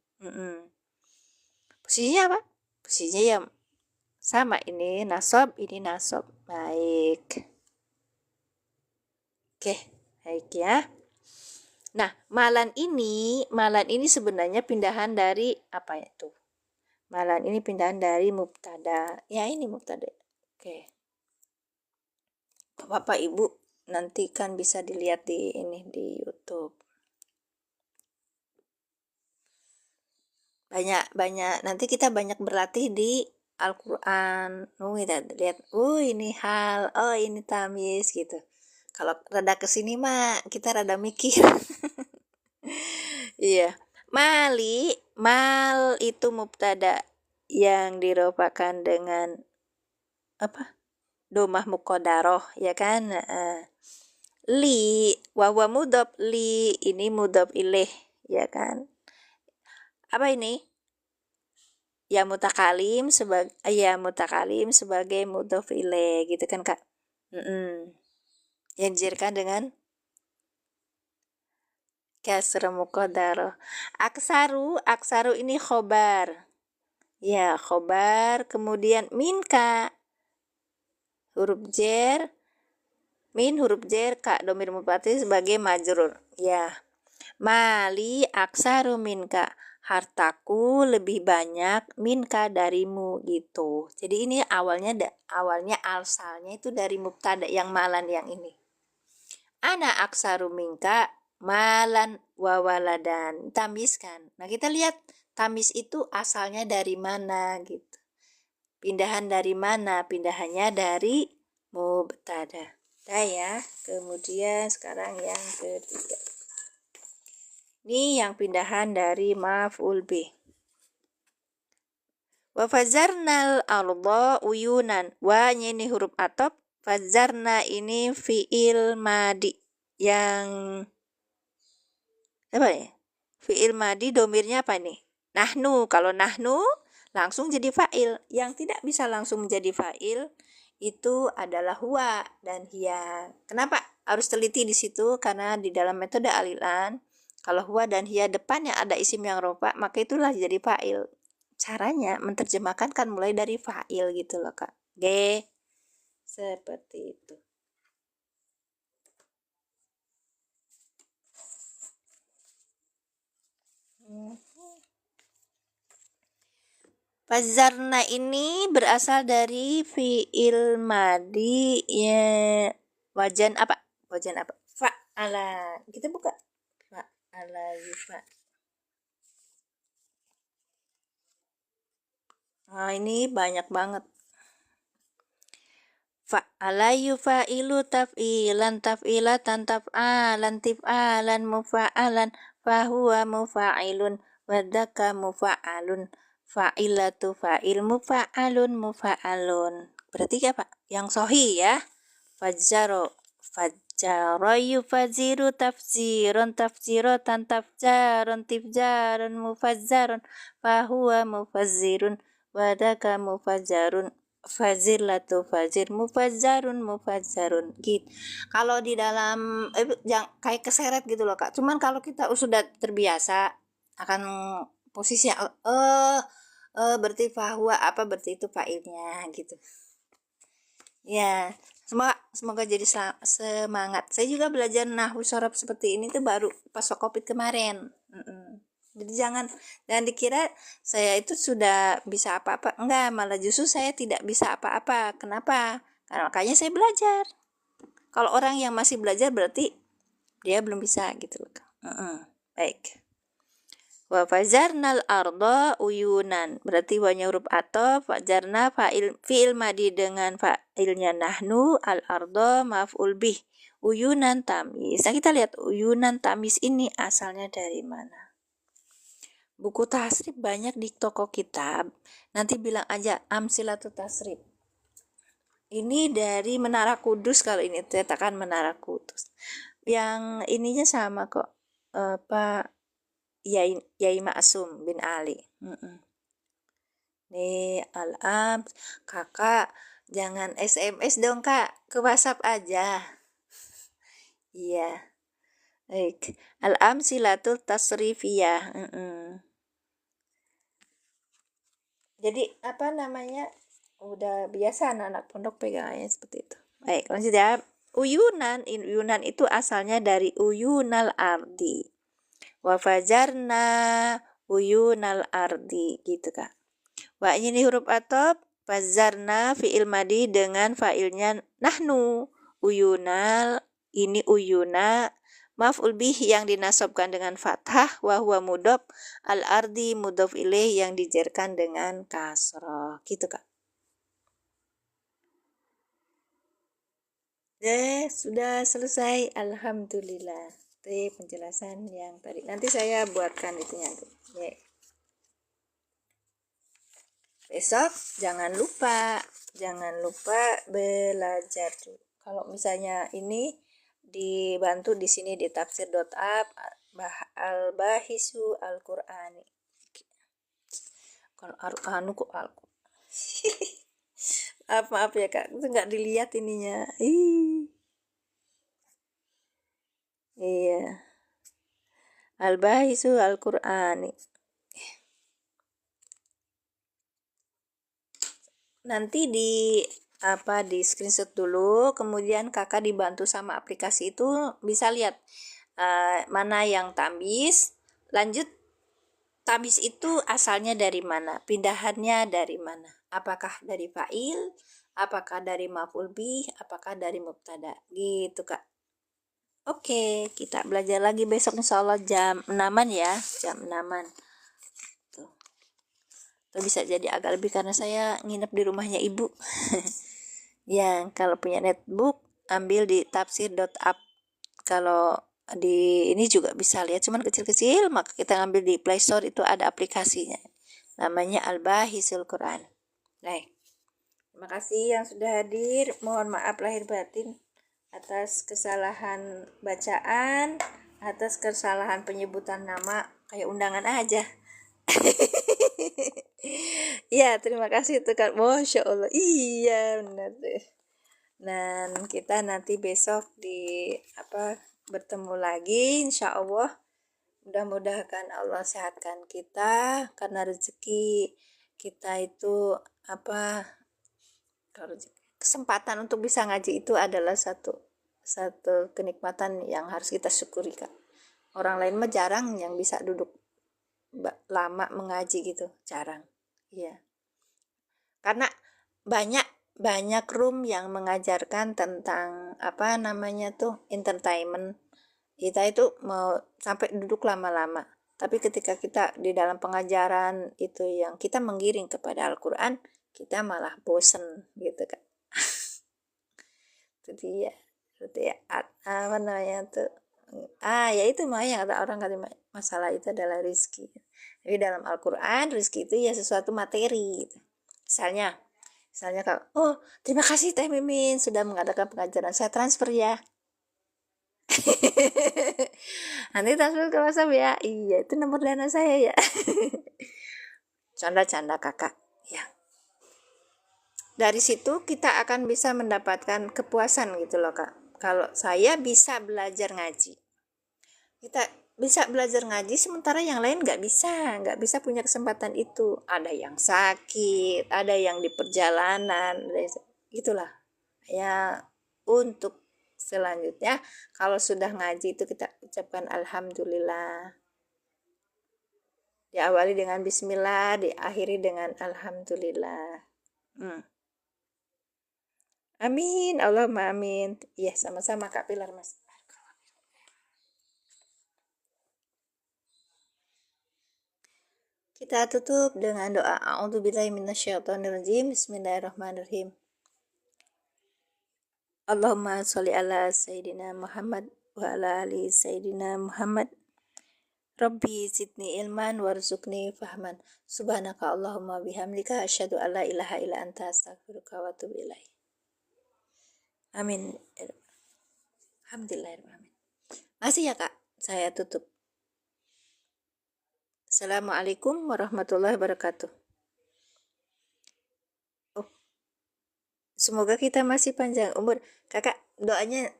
Posisinya apa? Posisinya ya sama, ini nasob, ini nasob. Baik. Oke, baik ya. Nah, malan ini sebenarnya pindahan dari apa itu? Malan ini pindahan dari mubtada. Ya ini mubtada. Oke. Bapak Ibu nanti kan bisa dilihat di YouTube. Banyak nanti kita banyak berlatih di Al-Qur'an. Kita lihat, ini hal, ini tamyiz gitu. Kalau rada kesini mah kita rada mikir. Iya. Mal itu mubtada yang diropakan dengan apa? Domah muqaddarah ya kan? Li wa mudhaf, li ini mudhaf ilaih ya kan? Apa ini? Ya mutakalim sebagai mudhaf ilaih gitu kan Kak. Yang dijerkan dengan kasrah muqaddarah. Aksaru ini khobar. Ya, khobar, kemudian minka huruf jar, min huruf jar ka domir mufati sebagai majrur. Ya. Mali aksaru minka, hartaku lebih banyak minka darimu gitu. Jadi ini awalnya asalnya itu dari mubtada yang malan yang ini. Ana aksaru minka malan wa waladan. Tamyiz kan. Nah, kita lihat tamyiz itu asalnya dari mana gitu. Pindahan dari mana? Pindahannya dari mubtada. Ya. Kemudian sekarang yang ketiga. Ini yang pindahan dari maf'ul bih. Wa fazarnal arda uyunan. Wa ini huruf atop. Fazarna ini fi'il madi. Yang apa ya? Fi'il madi domirnya apa nih? Nahnu. Kalau nahnu langsung jadi fa'il. Yang tidak bisa langsung menjadi fa'il itu adalah huwa dan hiya. Kenapa harus teliti di situ? Karena di dalam metode alilan, kalau huwa dan hiya depannya ada isim yang rofa, maka itulah jadi fa'il. Caranya menerjemahkan kan mulai dari fa'il gitu loh Kak. Seperti itu. Fazarna ini berasal dari fi'il madi ya, wajan apa? Fa'ala. Kita buka. Fa'ala yufa. Nah, ini banyak banget. Fa'ala yufa'ilu taf'ilan taf'ilatan taf'alan tif'alan mufa'alan fahuwa mufa'ilun wadaka mufa'alun fa'ilatu fa'il mufa'alun mufa'alun. Berarti apa? Yang sahih ya. Fajjaro yufaziru tafziron tafzirotan tafjaron tifjaron mufazzaron fahuwa mufazzirun wadaka mufazjarun fazilatu fazir mufazzarun mufazzarun gitu. Kalau di dalam kayak keseret gitu loh Kak. Cuman kalau kita sudah terbiasa akan posisi berarti fahuwa apa berarti itu fa'ilnya gitu. Ya, semoga jadi semangat. Saya juga belajar nahwu sorof seperti ini tuh baru pas Covid kemarin. Jadi jangan dikira saya itu sudah bisa apa-apa. Enggak, malah justru saya tidak bisa apa-apa. Kenapa? Karena makanya saya belajar. Kalau orang yang masih belajar berarti dia belum bisa gitu loh. Baik. Wa fajarnal arda uyunan. Berarti wanya huruf ataf, fajarna fi'il madi dengan fa'ilnya nahnu, al arda maf'ul bih. Uyunan tamis. Nah, kita lihat uyunan tamis ini asalnya dari mana? Buku tasrif banyak di toko kitab. Nanti bilang aja amsilatut tasrif. Ini dari Menara Kudus, kalau ini cetakan Menara Kudus. Yang ininya sama kok. Pak Yai Ma'sum bin Ali. Nih Al-Am, kakak jangan SMS dong kak, ke WhatsApp aja. Iya. Baik. Al-amsilatul tasrifiyah. Jadi apa namanya? Udah biasa anak-anak pondok pegangannya seperti itu. Baik, lanjut ya. Uyunan itu asalnya dari uyunal ardi. Wa fajarna uyunal ardi gitu Kak. Wa ini huruf atop, fajarna fi'il madi dengan fa'ilnya nahnu. Uyunal ini uyuna maf'ul bih yang dinasabkan dengan fathah wa huwa mudhof, al ardi mudhof ilaih yang dijerkan dengan kasroh gitu Kak. Sudah selesai, alhamdulillah. Itu penjelasan yang tadi. Nanti saya buatkan itunya. Besok jangan lupa belajar. Kalau misalnya ini dibantu di sini di tafsir.app al-bahisu al-Qur'ani. Kalau anu kok maaf ya Kak, itu nggak dilihat ininya. Iya. Al-bahisu al-Qur'ani. Nanti di screenshot dulu, kemudian kakak dibantu sama aplikasi itu bisa lihat mana yang tamis. Lanjut, tamis itu asalnya dari mana, pindahannya dari mana, apakah dari fa'il, apakah dari maf'ul bih, apakah dari mubtada gitu Kak. Oke, kita belajar lagi besok insyaallah jam 6-an ya, jam 6-an. Atau bisa jadi agak lebih karena saya nginep di rumahnya ibu. Ya, kalau punya netbook ambil di tafsir.app. Kalau di ini juga bisa lihat, cuman kecil-kecil, maka kita ngambil di Play Store, itu ada aplikasinya. Namanya Al-Bahisul Quran. Baik. Terima kasih yang sudah hadir. Mohon maaf lahir batin atas kesalahan bacaan, atas kesalahan penyebutan nama, kayak undangan aja. Ya, terima kasih itu kan. Masya Allah. Iya, benar deh. Dan kita nanti besok bertemu lagi insya Allah. Mudah-mudahan Allah sehatkan kita, karena rezeki kita itu kesempatan untuk bisa ngaji itu adalah satu kenikmatan yang harus kita syukuri Kak. Orang lain mah jarang yang bisa duduk lama mengaji gitu, jarang. Iya. Karena banyak room yang mengajarkan tentang entertainment. Kita itu mau sampai duduk lama-lama. Tapi ketika kita di dalam pengajaran itu yang kita menggiring kepada Al-Quran, kita malah bosen gitu kan. Itu ya apa namanya tuh, ya itu mah yang kata orang kata masalah itu adalah rizki. Tapi dalam Al-Quran rizki itu ya sesuatu materi gitu. Misalnya kalau, oh terima kasih Teh Mimin sudah mengadakan pengajaran, saya transfer ya. Nanti transfer ke WhatsApp ya. Iya itu nomor dana saya ya. Canda-canda kakak ya. Dari situ kita akan bisa mendapatkan kepuasan gitu loh kak. Kalau saya bisa belajar ngaji, kita bisa belajar ngaji sementara yang lain nggak bisa punya kesempatan itu. Ada yang sakit, ada yang di perjalanan, gitulah ya. Untuk selanjutnya kalau sudah ngaji itu kita ucapkan alhamdulillah, diawali dengan bismillah, diakhiri dengan alhamdulillah. Amin, Allahumma amin. Iya, sama-sama Kak Pilar, Mas. Kita tutup dengan doa a'udzubillahi minasyaitonirrajim. Bismillahirrahmanirrahim. Allahumma sholli ala sayyidina Muhammad wa ala ali sayyidina Muhammad. Rabbi zidni ilman warzuqni fahman. Subhanaka Allahumma bihamdika asyhadu an la ilaha illa anta astaghfiruka wa atubu ilaik. Amin. Alhamdulillahirrahmanirrahim. Masih ya Kak, saya tutup. Assalamualaikum warahmatullahi wabarakatuh. Oh, semoga kita masih panjang umur. Kakak, doanya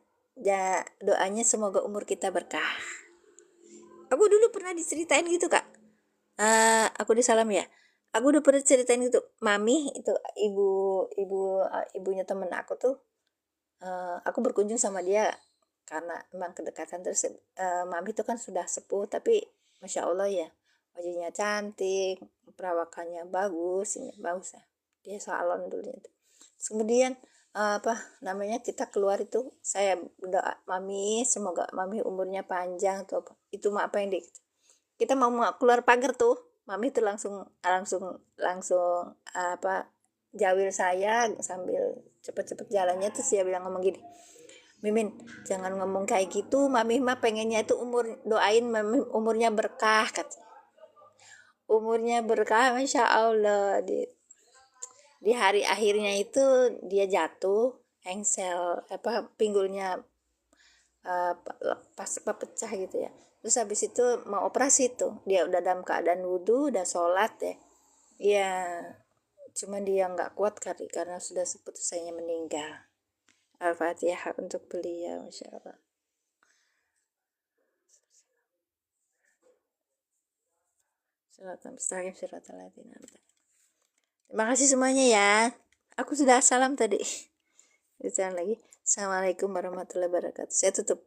semoga umur kita berkah. Aku dulu pernah diceritain gitu Kak. Aku disalam ya. Aku udah pernah ceritain gitu. Mami itu ibunya temen aku tuh. Aku berkunjung sama dia karena emang kedekatan. Terus mami itu kan sudah sepuh tapi masya Allah ya, wajahnya cantik, perawakannya bagus, ini bagus ya. Dia salon dulu itu. Kemudian apa namanya kita keluar itu, saya berdoa mami semoga mami umurnya panjang tuh apa. Itu mah apa yang kita mau keluar pagar tuh, mami itu langsung apa jawil saya sambil cepet-cepet jalannya tuh dia bilang ngomong gini, Mimin jangan ngomong kayak gitu, mami mah pengennya itu doain mami umurnya berkah kata. Umurnya berkah masya Allah. Di hari akhirnya itu dia jatuh, engsel apa pinggulnya pas pecah gitu ya. Terus habis itu mau operasi tuh, dia udah dalam keadaan wudhu, udah sholat ya. Ya cuma dia nggak kuat kali karena sudah seputusnya meninggal. Al-Fatihah untuk beliau, masya Allah. Terima kasih semuanya ya. Aku sudah salam tadi. Bicara lagi. Assalamualaikum warahmatullahi wabarakatuh. Saya tutup.